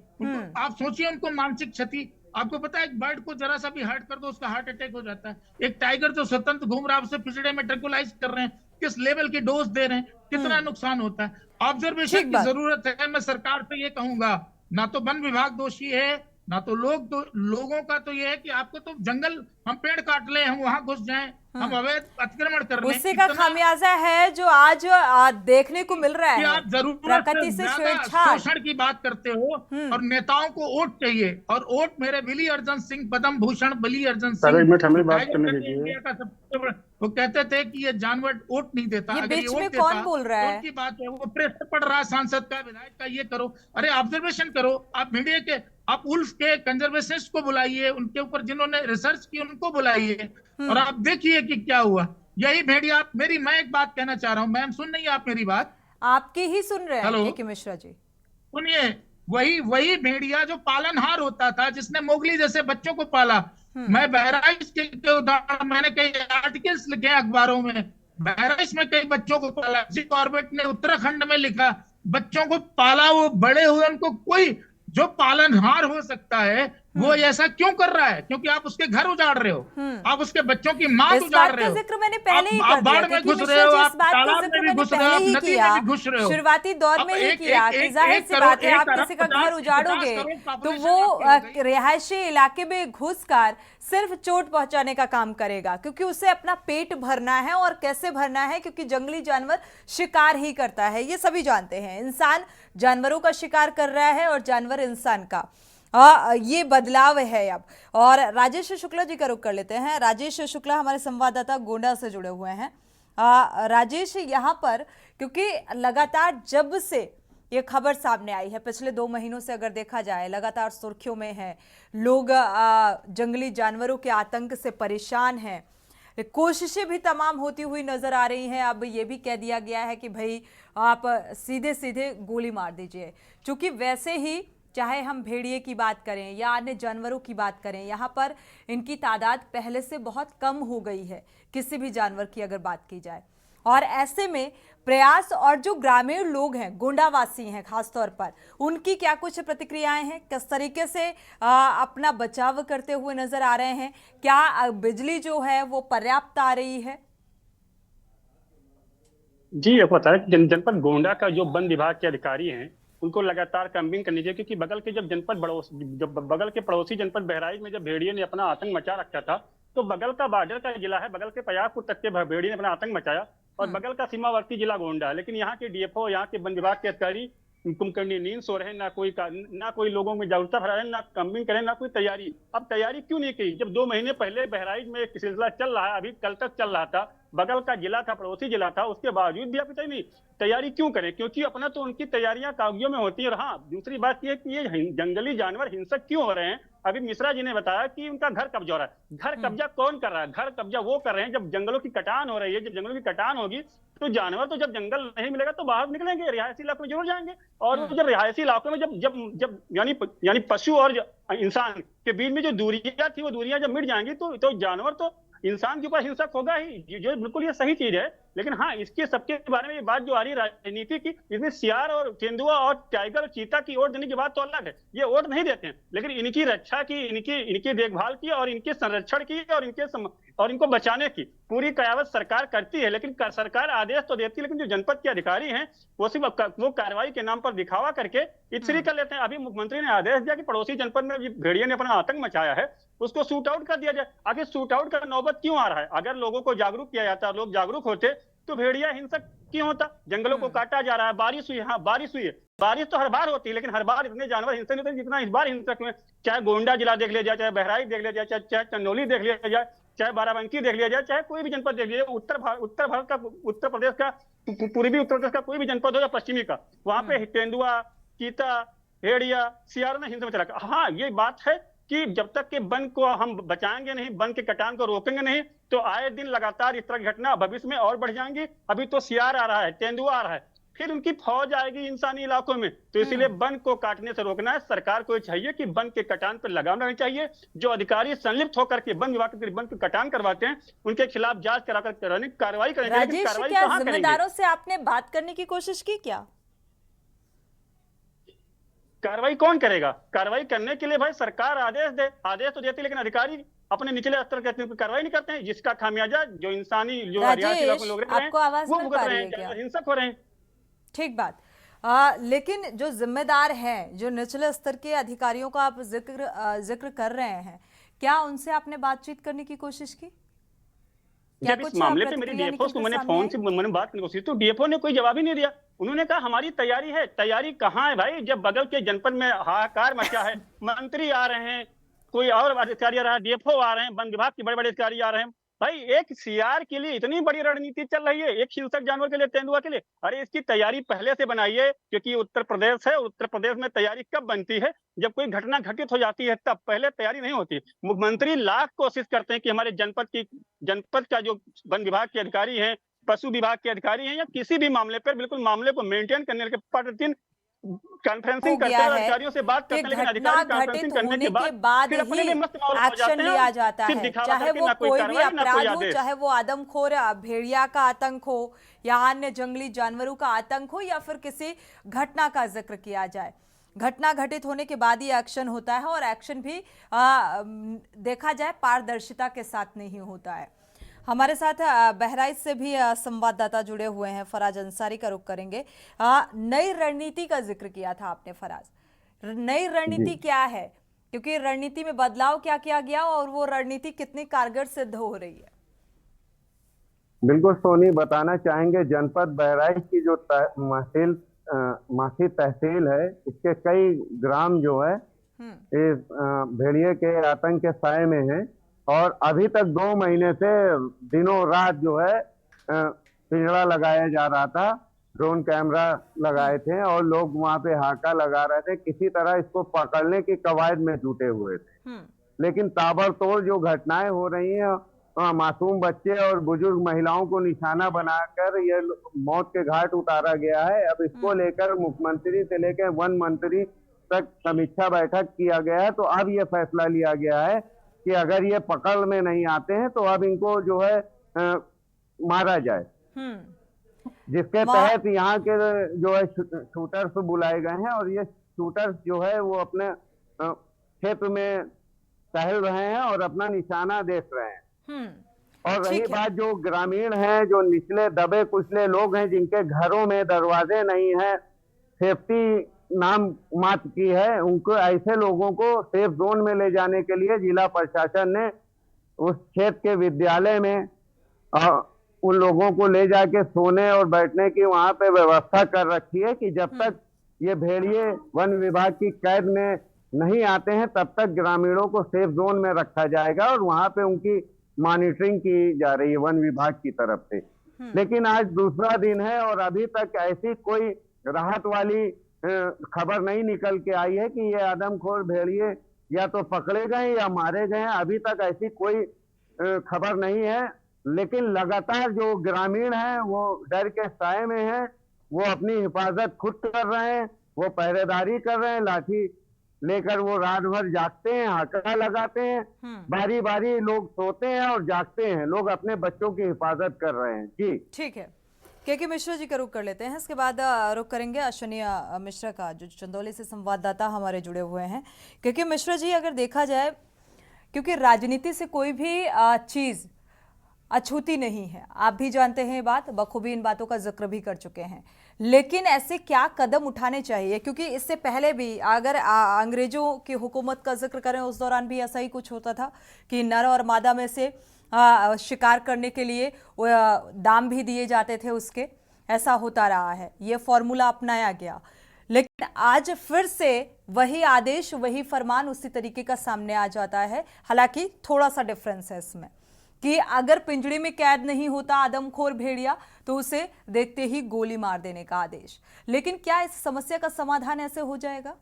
आप सोचिए उनको मानसिक क्षति। आपको पता है, एक बर्ड को जरा सा भी हर्ट कर दो, उसका हार्ट अटैक हो जाता है। एक टाइगर जो स्वतंत्र घूम रहा है, उसे पिंजड़े में ट्रैंक्विलाइज कर रहे हैं, किस लेवल की डोज दे रहे हैं, कितना नुकसान होता है। ऑब्जर्वेशन की जरूरत है। मैं सरकार से ये कहूंगा, ना तो वन विभाग दोषी है, ना तो लोगों का तो ये है कि आपको तो जंगल, हम पेड़ काट ले, हम वहां घुस जाएं, हम अवैध अतिक्रमण कर रहे हैं, उसी का खामियाजा है जो आज देखने को मिल रहा है। आप प्रकृति से शोषण की बात करते हो और नेताओं को वोट चाहिए, और वोट मेरे बिली अर्जन सिंह, पद्म भूषण बिली अर्जन सिंह, बात करने दीजिए। का सबसे बड़ा, वो कहते थे कि ये जानवर वोट नहीं देता। ये बीच में कौन बोल रहा है? की बात है, वो प्रेशर पड़ रहा है सांसद का, विधायक का, ये करो। अरे ऑब्जर्वेशन करो, आप मीडिया के, आप उल्फ के कंजर्वेशनिस्ट को बुलाइए, उनके ऊपर जिन्होंने रिसर्च की उनको बुलाइए, और आप देखिए कि क्या हुआ। यही भेड़िया, मैं एक बात कहना चाह रहा हूँ, मैम सुन नहीं आप मेरी बात? आपकी ही सुन रहे हैं के मिश्रा जी। सुनिए, वही भेड़िया जो पालनहार होता था, जिसने मोगली जैसे बच्चों को पाला। मैं बहराइच के उदाहरण, मैंने कई आर्टिकल्स लिखे अखबारों में, बहराइच में कई बच्चों को पाला। जी कॉर्बेट ने उत्तराखंड में लिखा, बच्चों को पाला, वो बड़े हुए, उनको कोई जो पालनहार हो सकता है वो ऐसा क्यों कर रहा है? क्योंकि आप उसके घर उजाड़ रहे हो, आप उसके बच्चों की मां उजाड़ रहे हो, जिक्र मैंने पहले ही कर बाढ़ में घुस रहे हो, आप तालाब में भी घुस रहे हो, आप नदी में भी घुस रहे हो। शुरुआती दौर में ही किया कि जाहिर सी बात है, आप किसी का घर उजाड़ोगे तो वो रिहायशी इलाके में घुसकर सिर्फ चोट पहुंचाने का काम करेगा, क्योंकि उसे अपना पेट भरना है। और कैसे भरना है? क्योंकि जंगली जानवर शिकार ही करता है, ये सभी जानते हैं। इंसान जानवरों का शिकार कर रहा है और जानवर इंसान का। ये बदलाव है अब। और राजेश शुक्ला जी का रुख कर लेते हैं। राजेश शुक्ला हमारे संवाददाता गोंडा से जुड़े हुए हैं। राजेश, यहाँ पर क्योंकि लगातार जब से ये खबर सामने आई है, पिछले 2 महीनों से अगर देखा जाए, लगातार सुर्खियों में है, लोग जंगली जानवरों के आतंक से परेशान हैं, कोशिशें भी तमाम होती हुई नजर आ रही हैं। अब ये भी कह दिया गया है कि भाई आप सीधे सीधे गोली मार दीजिए, क्योंकि वैसे ही चाहे हम भेड़िए की बात करें या अन्य जानवरों की बात करें, यहाँ पर इनकी तादाद पहले से बहुत कम हो गई है, किसी भी जानवर की अगर बात की जाए। और ऐसे में प्रयास, और जो ग्रामीण लोग हैं, गोंडावासी हैं खासतौर पर, उनकी क्या कुछ प्रतिक्रियाएं हैं? किस तरीके से अपना बचाव करते हुए नजर आ रहे हैं? क्या बिजली जो है वो पर्याप्त आ रही है? जी, आपको बता रहे जनपद गोंडा का जो वन विभाग के अधिकारी हैं, उनको लगातार कैंपिंग करनी चाहिए, क्योंकि बगल के बगल के पड़ोसी जनपद बहराइच में जब भेड़िए ने अपना आतंक मचा रखा था, तो बगल का बॉर्डर का जिला है, बगल के पयागपुर तक के भेड़िए ने अपना आतंक मचाया, और बगल का सीमावर्ती जिला गोंडा है। लेकिन यहाँ के डीएफओ, यहाँ के वन विभाग के अधिकारी कुंभकर्णी नींद सो रहे हैं, ना कोई लोगों में जागरूकता फैला रहे हैं, ना कैंपिंग करें, ना कोई तैयारी। अब तैयारी क्यों नहीं की? जब 2 महीने पहले बहराइच में एक सिलसिला चल रहा है, अभी कल तक चल रहा था, बगल का जिला था, पड़ोसी जिला था, उसके बावजूद भी आप नहीं तैयारी क्यों करें? क्योंकि अपना तो उनकी तैयारियां कागजों में होती है। और हाँ, दूसरी बात यह कि ये जंगली जानवर हिंसक क्यों हो रहे हैं, अभी मिश्रा जी ने बताया कि उनका घर कब्जा हो रहा है। घर कब्जा कौन कर रहा है? घर कब्जा वो कर रहे हैं जब जंगलों की कटान हो रही है। जब जंगलों की कटान होगी तो जानवर तो जब जंगल नहीं मिलेगा तो बाहर निकलेंगे, रिहायशी इलाकों में जरूर जाएंगे। और वो जब रिहायशी इलाकों में जब जब जब यानी पशु और इंसान के बीच में जो दूरियां थी वो दूरियां जब मिट जाएंगी तो जानवर तो इंसान के ऊपर हिंसक होगा ही, जो बिल्कुल ये सही चीज है। लेकिन हाँ, इसके सबके बारे में ये बात जो आ रही है राजनीति की, इसमें सियार और तेंदुआ और टाइगर और चीता की वोट देने की बात तो अलग है, ये वोट नहीं देते हैं। लेकिन इनकी रक्षा की, इनकी देखभाल की और इनके संरक्षण की और इनको बचाने की पूरी कयावत सरकार करती है। लेकिन सरकार आदेश तो देती है, लेकिन जो जनपद के अधिकारी हैं वो सिर्फ वो कार्रवाई के नाम पर दिखावा करके इतनी कर लेते हैं। अभी मुख्यमंत्री ने आदेश दिया कि पड़ोसी जनपद में भेड़िया ने अपना आतंक मचाया है, उसको शूट आउट कर दिया जाए। आखिर शूट आउट का नौबत क्यों आ रहा है? अगर लोगों को जागरूक किया जाता, लोग जागरूक होते तो भेड़िया हिंसक क्यों होता? जंगलों को काटा जा रहा है, बारिश हुई, हाँ बारिश हुई है, बारिश तो हर बार होती है, लेकिन हर बार इतने जानवर हिंसक नहीं होते जितना इस बार हिंसक हुए। चाहे गोंडा जिला देख लिया जाए, चाहे बहराइच देख लिया जाए, चाहे चंदौली देख लिया जाए, चाहे बाराबंकी देख लिया जाए, चाहे कोई भी जनपद देख लिया जाए, उत्तर भारत का, उत्तर प्रदेश का, पूर्वी उत्तर प्रदेश का कोई भी जनपद हो या पश्चिमी का, वहां पे तेंदुआ, चीता, भेड़िया, सियारों ने हिंसा में चला। हाँ, ये बात है कि जब तक के वन को हम बचाएंगे नहीं, वन के कटान को रोकेंगे नहीं, तो आए दिन लगातार इस तरह की घटना भविष्य में और बढ़ जाएंगी। अभी तो सियार आ रहा है, तेंदुआ आ रहा है, फिर उनकी फौज आएगी इंसानी इलाकों में। तो इसीलिए वन को काटने से रोकना है। सरकार को चाहिए कि वन के कटान पर लगाम लगनी चाहिए। जो अधिकारी संलिप्त होकर के वन विभाग के वन के कटान करवाते हैं, उनके खिलाफ जांच कराकर कार्रवाई करनी चाहिए। राजेश, क्या जिम्मेदारों से आपने बात करने की कोशिश की क्या? कार्रवाई कौन करेगा? कार्रवाई करने के लिए भाई सरकार आदेश दे, आदेश तो देती, लेकिन अधिकारी अपने निचले स्तर के कार्रवाई नहीं करते हैं, जिसका खामियाजा जो इंसानी जो लोग आपको आवाज वो मिल भुगत पा रहे रही है हैं, क्या? हिंसक हो रहे हैं। ठीक बात। लेकिन जो जिम्मेदार हैं, जो निचले स्तर के अधिकारियों का आप जिक्र कर रहे हैं, क्या उनसे आपने बातचीत करने की कोशिश की? जब इस मामले पे मेरी डीएफओ को मैंने फोन से मैंने बात करने की कोशिश, तो डीएफओ ने कोई जवाब ही नहीं दिया। उन्होंने कहा हमारी तैयारी है। तैयारी कहाँ है भाई, जब बगल के जनपद में हाहाकार मचा है, मंत्री आ रहे हैं, कोई और अधिकारी आ रहा है, डीएफओ आ रहे हैं, वन विभाग के बड़े बड़े अधिकारी आ रहे हैं। भाई एक सियार के लिए इतनी बड़ी रणनीति चल रही है, एक हिंसक जानवर के लिए, तेंदुआ के लिए। अरे इसकी तैयारी पहले से बनाइए, क्योंकि उत्तर प्रदेश है, उत्तर प्रदेश में तैयारी कब बनती है? जब कोई घटना घटित हो जाती है तब, पहले तैयारी नहीं होती। मुख्यमंत्री लाख कोशिश करते हैं कि हमारे जनपद का जो वन विभाग के अधिकारी हैं, पशु विभाग के अधिकारी हैं, या किसी भी मामले पर बिल्कुल मामले को मेंटेन करने के प्रतिदिन कॉन्फ्रेंसिंग करते हैं, अधिकारियों से बात करते हैं, लेकिन अधिकारी कॉन्फ्रेंसिंग करने के बाद फिर अपने लिए मस्त माहौल हो जाते हैं, एक्शन लिया जाता सिर्फ है, दिखावा चाहे करके वो ना कोई कोई भी कार्रवाई, ना कोई अपराध हो, आदेश। चाहे वो आदमखोर भेड़िया का आतंक हो या अन्य जंगली जानवरों का आतंक हो, या फिर किसी घटना का जिक्र किया जाए। घटना घटित होने के बाद ही एक्शन होता है, और एक्शन भी देखा जाए पारदर्शिता के साथ नहीं होता है। हमारे साथ बहराइच से भी संवाददाता जुड़े हुए हैं, फराज अंसारी का रुख करेंगे। नई रणनीति का जिक्र किया था आपने फराज, नई रणनीति क्या है? क्योंकि रणनीति में बदलाव क्या किया गया और वो रणनीति कितनी कारगर सिद्ध हो रही है? बिल्कुल सोनी, बताना चाहेंगे जनपद बहराइच की जो मासी तहसील है, इसके कई ग्राम जो है इस भेड़िए के आतंक के साए में है। और अभी तक 2 महीने से दिनों रात जो है पिंजरा लगाया जा रहा था, ड्रोन कैमरा लगाए थे और लोग वहां पे हाका लगा रहे थे, किसी तरह इसको पकड़ने की कवायद में जुटे हुए थे। लेकिन ताबड़तोड़ जो घटनाएं हो रही हैं, मासूम बच्चे और बुजुर्ग महिलाओं को निशाना बनाकर ये मौत के घाट उतारा गया है। अब इसको लेकर मुख्यमंत्री से लेकर वन मंत्री तक समीक्षा बैठक किया गया है। तो अब ये फैसला लिया गया है कि अगर ये पकड़ में नहीं आते हैं तो अब इनको जो है मारा जाए, जिसके तहत यहाँ के जो है शूटर्स बुलाए गए हैं। और ये शूटर्स जो है वो अपने क्षेत्र में टहल रहे हैं और अपना निशाना देख रहे हैं। और रही बात जो ग्रामीण हैं, जो निचले दबे कुचले लोग हैं, जिनके घरों में दरवाजे नहीं है, सेफ्टी नाम मात्र की है, उनको, ऐसे लोगों को सेफ जोन में ले जाने के लिए जिला प्रशासन ने उस क्षेत्र के विद्यालय में उन लोगों को ले जाके सोने और बैठने की वहां पे व्यवस्था कर रखी है कि जब तक ये भेड़िए वन विभाग की कैद में नहीं आते हैं तब तक ग्रामीणों को सेफ जोन में रखा जाएगा और वहां पे उनकी मॉनिटरिंग की जा रही है वन विभाग की तरफ से। लेकिन आज दूसरा दिन है और अभी तक ऐसी कोई राहत वाली खबर नहीं निकल के आई है कि ये आदमखोर भेड़िए या तो पकड़े गए या मारे गए हैं। अभी तक ऐसी कोई खबर नहीं है, लेकिन लगातार जो ग्रामीण हैं वो डर के साए में हैं। वो अपनी हिफाजत खुद कर रहे हैं, वो पहरेदारी कर रहे हैं, लाठी लेकर वो रात भर जागते हैं, हाका लगाते हैं। बारी बारी लोग सोते हैं और जागते हैं, लोग अपने बच्चों की हिफाजत कर रहे हैं। जी ठीक है, के मिश्रा जी का रुख कर लेते हैं, इसके बाद रुख करेंगे अश्विनी मिश्रा का, जो चंदौली से संवाददाता हमारे जुड़े हुए हैं। के मिश्रा जी, अगर देखा जाए, क्योंकि राजनीति से कोई भी चीज़ अछूती नहीं है, आप भी जानते हैं ये बात, बखूबी इन बातों का जिक्र भी कर चुके हैं, लेकिन ऐसे क्या कदम उठाने चाहिए? क्योंकि इससे पहले भी अगर अंग्रेजों की हुकूमत का जिक्र करें, उस दौरान भी ऐसा ही कुछ होता था कि नर और मादा में से शिकार करने के लिए दाम भी दिए जाते थे उसके, ऐसा होता रहा है, ये फॉर्मूला अपनाया गया। लेकिन आज फिर से वही आदेश, वही फरमान उसी तरीके का सामने आ जाता है। हालांकि थोड़ा सा डिफरेंस है इसमें कि अगर पिंजड़े में कैद नहीं होता आदमखोर भेड़िया तो उसे देखते ही गोली मार देने का आदेश। लेकिन क्या इस समस्या का समाधान ऐसे हो जाएगा?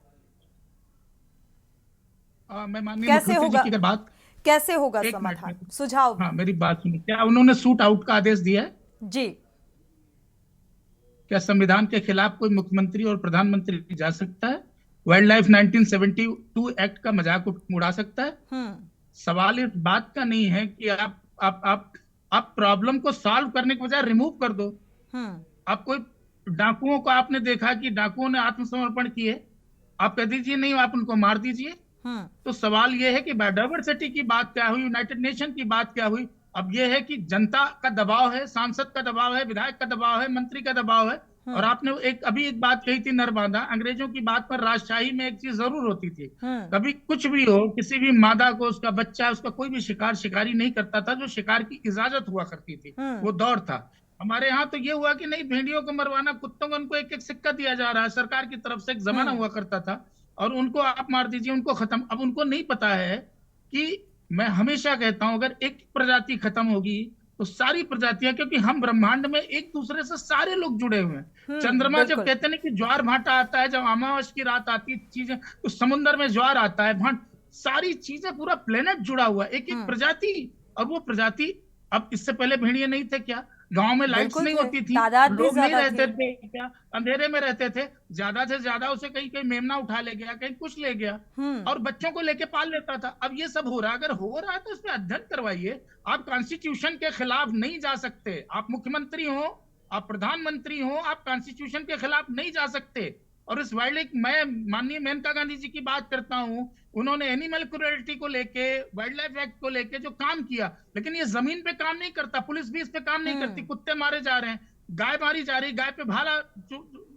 मैं माननीय कैसे होगा? की बात कैसे होगा समाधान? सुझाव। हाँ, मेरी बात सुनिए। क्या उन्होंने शूट आउट का आदेश दिया है? जी। क्या संविधान के खिलाफ कोई मुख्यमंत्री और प्रधानमंत्री जा सकता है? वाइल्ड लाइफ 1972 एक्ट का मजाक उड़ा सकता है? सवाल इस बात का नहीं है कि आप प्रॉब्लम को सॉल्व करने के बजाय रिमूव कर दो। आप कोई डाकुओं को आपने देखा कि डाकुओं ने आत्मसमर्पण किए, आप कह दीजिए नहीं, आप उनको मार दीजिए। तो सवाल यह है कि बायोडायवर्सिटी की बात क्या हुई, यूनाइटेड नेशन की बात क्या हुई? अब यह है कि जनता का दबाव है, सांसद का दबाव है, विधायक का दबाव है, मंत्री का दबाव है। और आपने अभी एक बात कही थी, नरमादा, अंग्रेजों की बात पर राजशाही में एक चीज जरूर होती थी, कभी कुछ भी हो, किसी भी मादा को, उसका बच्चा, उसका कोई भी शिकारी नहीं करता था, जो शिकार की इजाजत हुआ करती थी, वो दौर था। हमारे यहाँ तो ये हुआ कि नहीं, भेड़ियों को मरवाना, कुत्तों को उनको एक एक सिक्का दिया जा रहा है सरकार की तरफ से, एक जमाना हुआ करता था, और उनको आप मार दीजिए, उनको खत्म। अब उनको नहीं पता है कि मैं हमेशा कहता हूं, अगर एक प्रजाति खत्म होगी तो सारी प्रजातियां, क्योंकि हम ब्रह्मांड में एक दूसरे से सारे लोग जुड़े हुए हैं। चंद्रमा जब कहते हैं कि ज्वार भाटा आता है, जब अमावस की रात आती है चीजें, तो समुद्र में ज्वार आता है, भाट, सारी चीजें, पूरा प्लेनेट जुड़ा हुआ है, एक एक प्रजाति। और वो प्रजाति, अब इससे पहले भेड़िए नहीं थे क्या? गांव में लाइट्स नहीं होती थी, लोग नहीं रहते थे क्या, अंधेरे में रहते थे, ज्यादा से ज्यादा उसे कहीं मेमना उठा ले गया, कहीं कुछ ले गया, और बच्चों को लेके पाल लेता था। अब ये सब हो रहा है, अगर हो रहा है तो उस पर अध्ययन करवाइए। आप कॉन्स्टिट्यूशन के खिलाफ नहीं जा सकते, आप मुख्यमंत्री हो, आप प्रधानमंत्री हो, आप कॉन्स्टिट्यूशन के खिलाफ नहीं जा सकते। और इस वाइल्ड, मैं माननीय मेनका गांधी जी की बात करता हूं, उन्होंने एनिमल क्रूएल्टी को लेके, वाइल्ड लाइफ एक्ट को लेके जो काम किया, लेकिन ये जमीन पे काम नहीं करता, पुलिस भी इस पे काम नहीं करती। कुत्ते मारे जा रहे हैं, गाय मारी जा रही, गाय पे भाला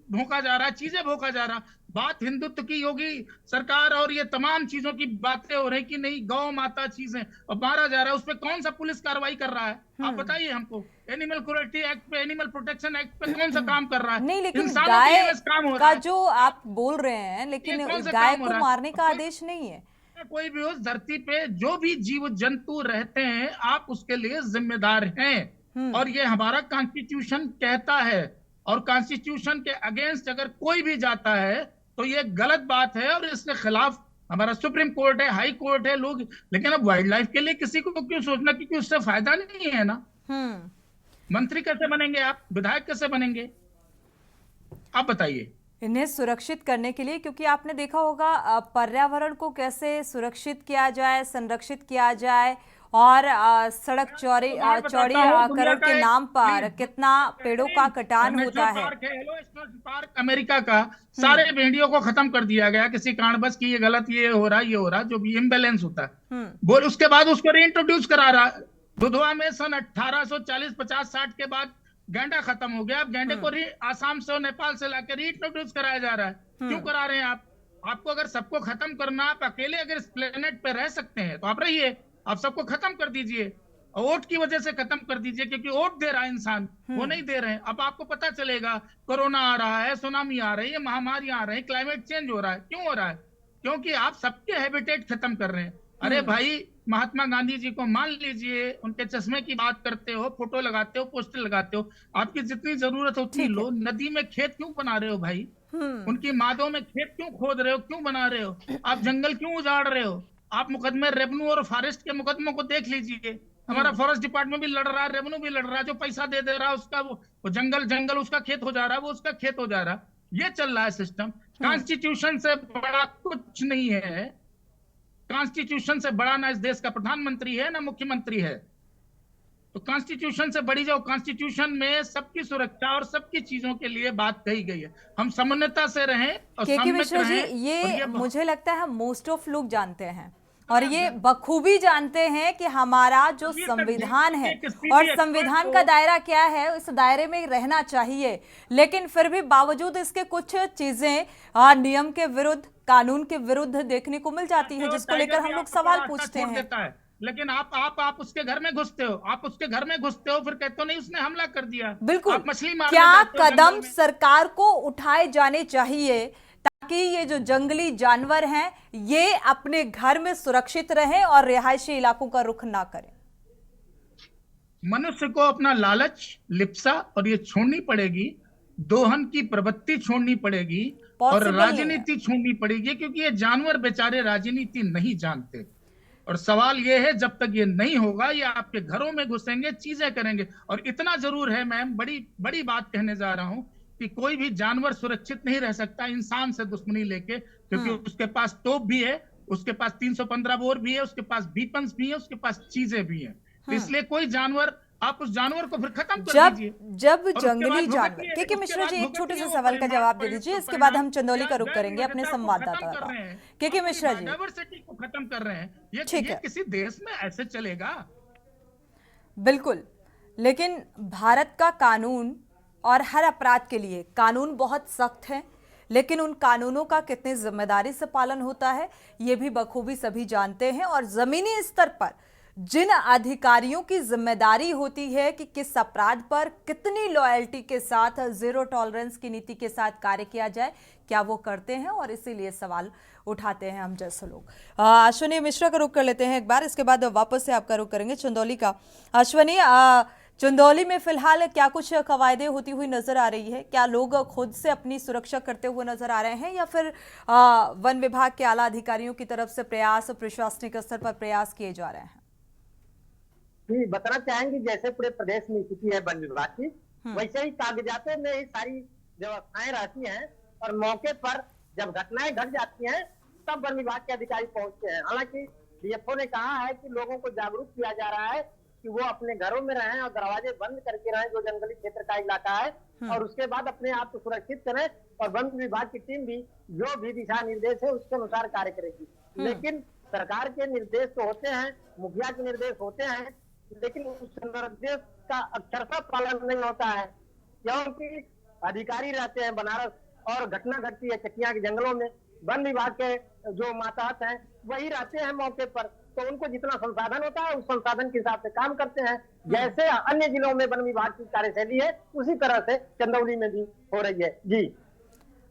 भोंका जा रहा है, चीजें भोंका जा रहा। बात हिंदुत्व की, योगी सरकार और ये तमाम चीजों की बातें हो रही कि नहीं, गौ माता चीजें, और मारा जा रहा है, उस पर कौन सा पुलिस कार्रवाई कर रहा है? आप बताइए हमको। एनिमल क्रूएल्टी एक्ट पे, एनिमल प्रोटेक्शन एक्ट पे कौन सा काम कर रहा है? नहीं, लेकिन इंसानों गाय के लिए काम हो रहा का है। जो आप बोल रहे हैं, लेकिन गाय को मारने का आदेश नहीं है। कोई भी उस धरती पे जो भी जीव जंतु रहते हैं, आप उसके लिए जिम्मेदार हैं, और ये हमारा कॉन्स्टिट्यूशन कहता है। और कॉन्स्टिट्यूशन के अगेंस्ट अगर कोई भी जाता है तो ये गलत बात है, और इसके खिलाफ हमारा सुप्रीम कोर्ट है, हाई कोर्ट है, लोग। लेकिन अब वाइल्ड लाइफ के लिए किसी को क्यों सोचना, क्योंकि उससे फायदा नहीं है ना। मंत्री कैसे बनेंगे आप, विधायक कैसे बनेंगे, आप बताइए। इन्हें सुरक्षित करने के लिए, क्योंकि आपने देखा होगा पर्यावरण को कैसे सुरक्षित किया जाए, संरक्षित किया जाए, और सड़क चौड़ीकरण के नाम पर कितना पेड़ों का कटान होता है। पार्क अमेरिका का, सारे भेड़ियों को खत्म कर दिया गया किसी कारणवश कि ये गलत, ये हो रहा, जो भी इम्बैलेंस होता है, बोल उसके बाद उसको रीइंट्रोड्यूस करा रहा। दुधवा में सन 1840, 50, 60 के बाद गैंडा खत्म हो गया। अब गैंडे को आसाम से और नेपाल से लाकर रीइंट्रोड्यूस कराया जा रहा है। क्यों करा रहे हैं आप? आपको अगर सबको खत्म करना, आप अकेले अगर इस प्लेनेट पे रह सकते हैं तो आप रहिए, आप सबको खत्म कर दीजिए, और वोट की वजह से खत्म कर दीजिए, क्योंकि वोट दे रहा है इंसान, वो नहीं दे रहे हैं। अब आपको पता चलेगा कोरोना आ रहा है, सुनामी आ रही है, महामारी आ रही है, क्लाइमेट चेंज हो रहा है। क्यों हो रहा है? क्योंकि आप सबके हैबिटेट खत्म कर रहे हैं। अरे भाई, महात्मा गांधी जी को मान लीजिए, उनके चश्मे की बात करते हो, फोटो लगाते हो, पोस्टर लगाते हो, आपकी जितनी जरूरत है उतनी लो। नदी में खेत क्यों बना रहे हो भाई? उनकी मादों में खेत क्यों खोद रहे हो, क्यों बना रहे हो? आप जंगल क्यों उजाड़ रहे हो? आप मुकदमे रेवेन्यू और फॉरेस्ट के मुकदमों को देख लीजिए। हमारा फॉरेस्ट डिपार्टमेंट भी लड़ रहा है, रेवेन्यू भी लड़ रहा है, जो पैसा दे दे रहा है उसका वो जंगल उसका खेत हो जा रहा है, वो उसका खेत हो जा रहा है। ये चल रहा है सिस्टम। कॉन्स्टिट्यूशन से बड़ा कुछ नहीं है। कॉन्स्टिट्यूशन से बड़ा ना इस देश का प्रधानमंत्री है ना मुख्यमंत्री है। तो कॉन्स्टिट्यूशन से बड़ी, जो कॉन्स्टिट्यूशन में सबकी सुरक्षा और सबकी चीजों के लिए बात कही गई है, हम समन्वयता से रहें और के मिश्रा जी, ये मुझे लगता है मोस्ट ऑफ लोग जानते हैं और ये बखूबी जानते हैं कि हमारा जो संविधान है और संविधान का दायरा क्या है, उस दायरे में रहना चाहिए। लेकिन फिर भी बावजूद इसके कुछ चीजें नियम के विरुद्ध, कानून के विरुद्ध देखने को मिल जाती है, जिसको लेकर हम लोग सवाल पूछते हैं। लेकिन आप उसके घर में घुसते हो, फिर कहते हो नहीं उसने हमला कर दिया। बिल्कुल, मछली मारने क्या कदम सरकार को उठाए जाने चाहिए ताकि ये जो जंगली जानवर हैं ये अपने घर में सुरक्षित रहें और रिहायशी इलाकों का रुख ना करें? मनुष्य को अपना लालच, लिप्सा और ये छोड़नी पड़ेगी, दोहन की प्रवृत्ति छोड़नी पड़ेगी और राजनीति छोड़नी पड़ेगी, क्योंकि ये जानवर बेचारे राजनीति नहीं जानते। और सवाल ये है, जब तक ये नहीं होगा, ये आपके घरों में घुसेंगे, चीजें करेंगे। और इतना जरूर है, मैं बड़ी बात कहने जा रहा हूं कि कोई भी जानवर सुरक्षित नहीं रह सकता इंसान से दुश्मनी लेके, क्योंकि उसके पास तोप भी है, उसके पास 315 बोर भी है, उसके पास बीपन्स भी है, उसके पास चीजें भी हैं। तो इसलिए कोई जानवर, आप उस जानवर को फिर खत्म कर दीजिए। जब जंगली जानवर, के मिश्रा जी एक छोटे से सवाल का जवाब दे दीजिए, इसके बाद हम चंदौली का रुख करेंगे अपने संवाददाता का। के मिश्रा जी, डाइवर्सिटी को खत्म कर रहे हैं, ये किसी देश में ऐसे चलेगा? बिल्कुल, लेकिन भारत का कानून और हर अपराध के लिए कानून बहुत सख्त है, लेकिन उन कानूनों का कितनी जिम्मेदारी से पालन होता है ये भी बखूबी सभी जानते हैं। और जमीनी स्तर पर जिन अधिकारियों की जिम्मेदारी होती है कि किस अपराध पर कितनी लॉयल्टी के साथ, जीरो टॉलरेंस की नीति के साथ कार्य किया जाए, क्या वो करते हैं? और इसीलिए सवाल उठाते हैं हम जैसे लोग। अश्विनी मिश्रा का रुख कर लेते हैं एक बार, इसके बाद वापस से आपका रुख करेंगे चंदौली का। अश्विनी, चंदौली में फिलहाल क्या कुछ कवायदे होती हुई नजर आ रही है? क्या लोग खुद से अपनी सुरक्षा करते हुए नजर आ रहे हैं या फिर वन विभाग के आला अधिकारियों की तरफ से प्रयास, प्रशासनिक स्तर पर प्रयास किए जा रहे हैं? जी, बताना चाहेंगे जैसे पूरे प्रदेश में स्थिति है वन विभाग की, वैसे ही कागजातों में ही सारी व्यवस्थाएं रहती हैं और मौके पर जब घटनाएं घट जाती हैं तब वन विभाग के अधिकारी पहुंचते हैं। हालांकि डीएफओ ने कहा है कि लोगों को जागरूक किया जा रहा है कि वो अपने घरों में रहें और दरवाजे बंद करके रहें जो जंगली क्षेत्र का इलाका है, और उसके बाद अपने आप को सुरक्षित करें। और वन विभाग की टीम भी जो भी दिशा निर्देश है उसके अनुसार कार्य करेगी। लेकिन सरकार के निर्देश तो होते हैं, मुखिया के निर्देश होते हैं, लेकिन उस निर्देश का अक्षरशः पालन नहीं होता है, क्योंकि अधिकारी रहते हैं बनारस और घटना घटती है चकिया के जंगलों में, वन विभाग के जो मातहत हैं वही रहते हैं मौके पर, तो उनको जितना संसाधन होता है उस संसाधन के हिसाब से काम करते हैं। जैसे अन्य जिलों में वन विभाग की कार्यशैली है उसी तरह से चंदौली में भी हो रही है। जी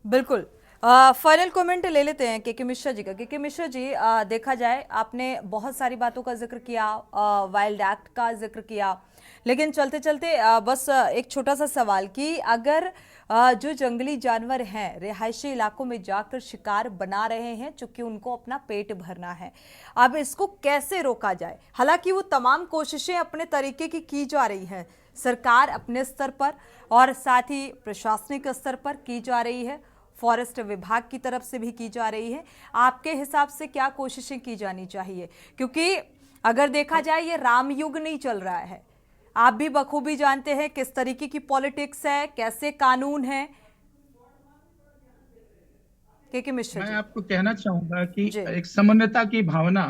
बिल्कुल। फाइनल कमेंट ले लेते हैं के मिश्रा जी का। के मिश्रा जी, देखा जाए आपने बहुत सारी बातों का जिक्र किया, वाइल्ड एक्ट का जिक्र किया, लेकिन चलते चलते बस एक छोटा सा सवाल कि अगर जो जंगली जानवर हैं रिहायशी इलाकों में जाकर शिकार बना रहे हैं, चूंकि उनको अपना पेट भरना है, अब इसको कैसे रोका जाए? हालांकि वो तमाम कोशिशें अपने तरीके की जा रही हैं, सरकार अपने स्तर पर और साथ ही प्रशासनिक स्तर पर की जा रही है, फॉरेस्ट विभाग की तरफ से भी की जा रही है। आपके हिसाब से क्या कोशिशें की जानी चाहिए? क्योंकि अगर देखा जाए ये राम युग नहीं चल रहा है, आप भी बखूबी जानते हैं किस तरीके की पॉलिटिक्स है, कैसे कानून है। के मिश्रा मैं आपको कहना चाहूंगा कि एक समन्वयता की भावना,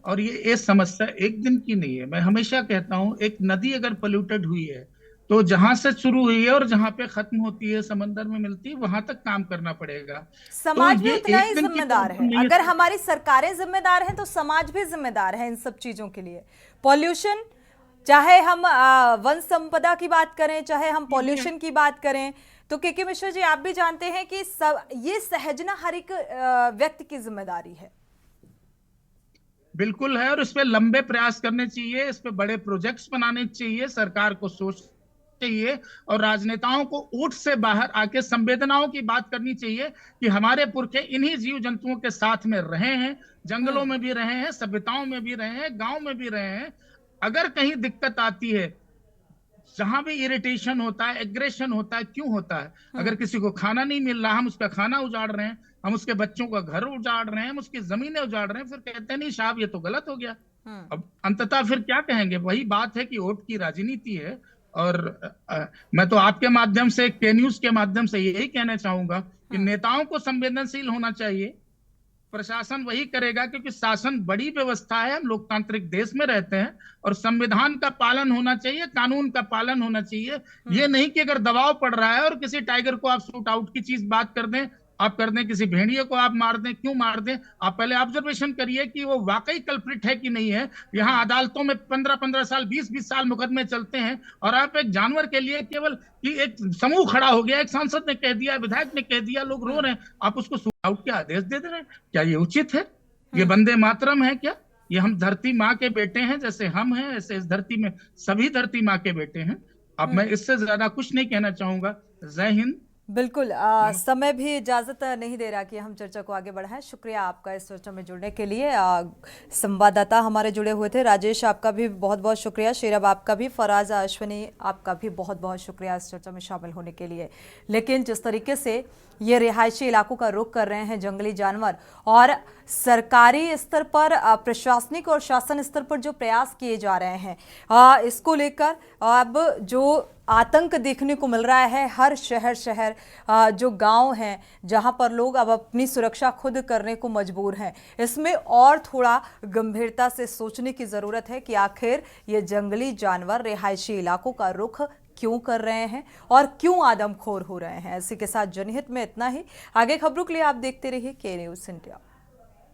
और ये समस्या एक दिन की नहीं है। मैं हमेशा कहता हूं, एक नदी अगर पोल्यूटेड हुई है तो जहां से शुरू हुई है और जहां पे खत्म होती है, समंदर में मिलती है, वहां तक काम करना पड़ेगा। समाज भी उतना ही जिम्मेदार है। अगर हमारी सरकारें जिम्मेदार हैं तो समाज भी जिम्मेदार है इन सब चीजों के लिए। पॉल्यूशन, चाहे हम वन संपदा की बात करें, चाहे हम पॉल्यूशन की बात करें, तो के मिश्रा जी आप भी जानते हैं कि ये सहजना हर एक व्यक्ति की जिम्मेदारी है। बिल्कुल है, और इस पे लंबे प्रयास करने चाहिए, इस पे बड़े प्रोजेक्ट्स बनाने चाहिए, सरकार को सोच चाहिए और राजनेताओं को ऊट से बाहर आके संवेदनाओं की बात करनी चाहिए कि हमारे पुरखे इन्हीं जीव जंतुओं के साथ में रहे हैं, जंगलों में भी रहे हैं, सभ्यताओं में भी रहे हैं, गांव में भी रहे हैं। अगर कहीं दिक्कत आती है, जहां भी इरिटेशन होता है, एग्रेशन होता है, क्यों होता है? अगर किसी को खाना नहीं मिल रहा, हम उसका खाना उजाड़ रहे हैं, हम उसके बच्चों का घर उजाड़ रहे हैं, हम उसकी जमीनें उजाड़ रहे हैं, फिर कहते हैं नहीं साहब ये तो गलत हो गया। अब अंततः फिर क्या कहेंगे? वही बात है कि वोट की राजनीति है। और मैं तो आपके माध्यम से, के न्यूज के माध्यम से यही कहना चाहूंगा कि नेताओं को संवेदनशील होना चाहिए, प्रशासन वही करेगा, क्योंकि शासन बड़ी व्यवस्था है, हम लोकतांत्रिक देश में रहते हैं और संविधान का पालन होना चाहिए, कानून का पालन होना चाहिए। ये नहीं कि अगर दबाव पड़ रहा है और किसी टाइगर को आप शूट आउट की चीज बात कर दें, आप कर दें, किसी भेड़िए को आप मार दें, क्यों मार दें? आप पहले ऑब्जर्वेशन करिए कि वो वाकई कल्प्रिट है कि नहीं है। यहाँ अदालतों में 15-15 साल, 20-20 साल मुकदमे चलते हैं और आप एक जानवर के लिए केवल कि एक समूह खड़ा हो गया, एक सांसद ने कह दिया, विधायक ने कह दिया, लोग रो रहे हैं, आप उसको शूट आउट के आदेश दे रहे हैं। क्या ये उचित है? ये वंदे मातरम है क्या? ये हम धरती माँ के बेटे हैं, जैसे हम हैं ऐसे इस धरती में सभी धरती माँ के बेटे हैं। अब मैं इससे ज्यादा कुछ नहीं कहना चाहूंगा। जय हिंद। बिल्कुल, समय भी इजाजत नहीं दे रहा कि हम चर्चा को आगे बढ़ाएं। शुक्रिया आपका इस चर्चा में जुड़ने के लिए। संवाददाता हमारे जुड़े हुए थे। राजेश, आपका भी बहुत बहुत शुक्रिया। शेरब, आपका भी। फराज अश्वनी, आपका भी बहुत बहुत शुक्रिया इस चर्चा में शामिल होने के लिए। लेकिन जिस तरीके से ये रिहायशी इलाकों का रुख कर रहे हैं जंगली जानवर, और सरकारी स्तर पर, प्रशासनिक और शासन स्तर पर जो प्रयास किए जा रहे हैं, इसको लेकर अब जो आतंक देखने को मिल रहा है, हर शहर जो गांव हैं जहां पर लोग अब अपनी सुरक्षा खुद करने को मजबूर हैं, इसमें और थोड़ा गंभीरता से सोचने की ज़रूरत है कि आखिर ये जंगली जानवर रिहायशी इलाकों का रुख क्यों कर रहे हैं और क्यों आदमखोर हो रहे हैं। इसी के साथ जनहित में इतना ही। आगे खबरों के लिए आप देखते रहिए के न्यूज़ इंडिया।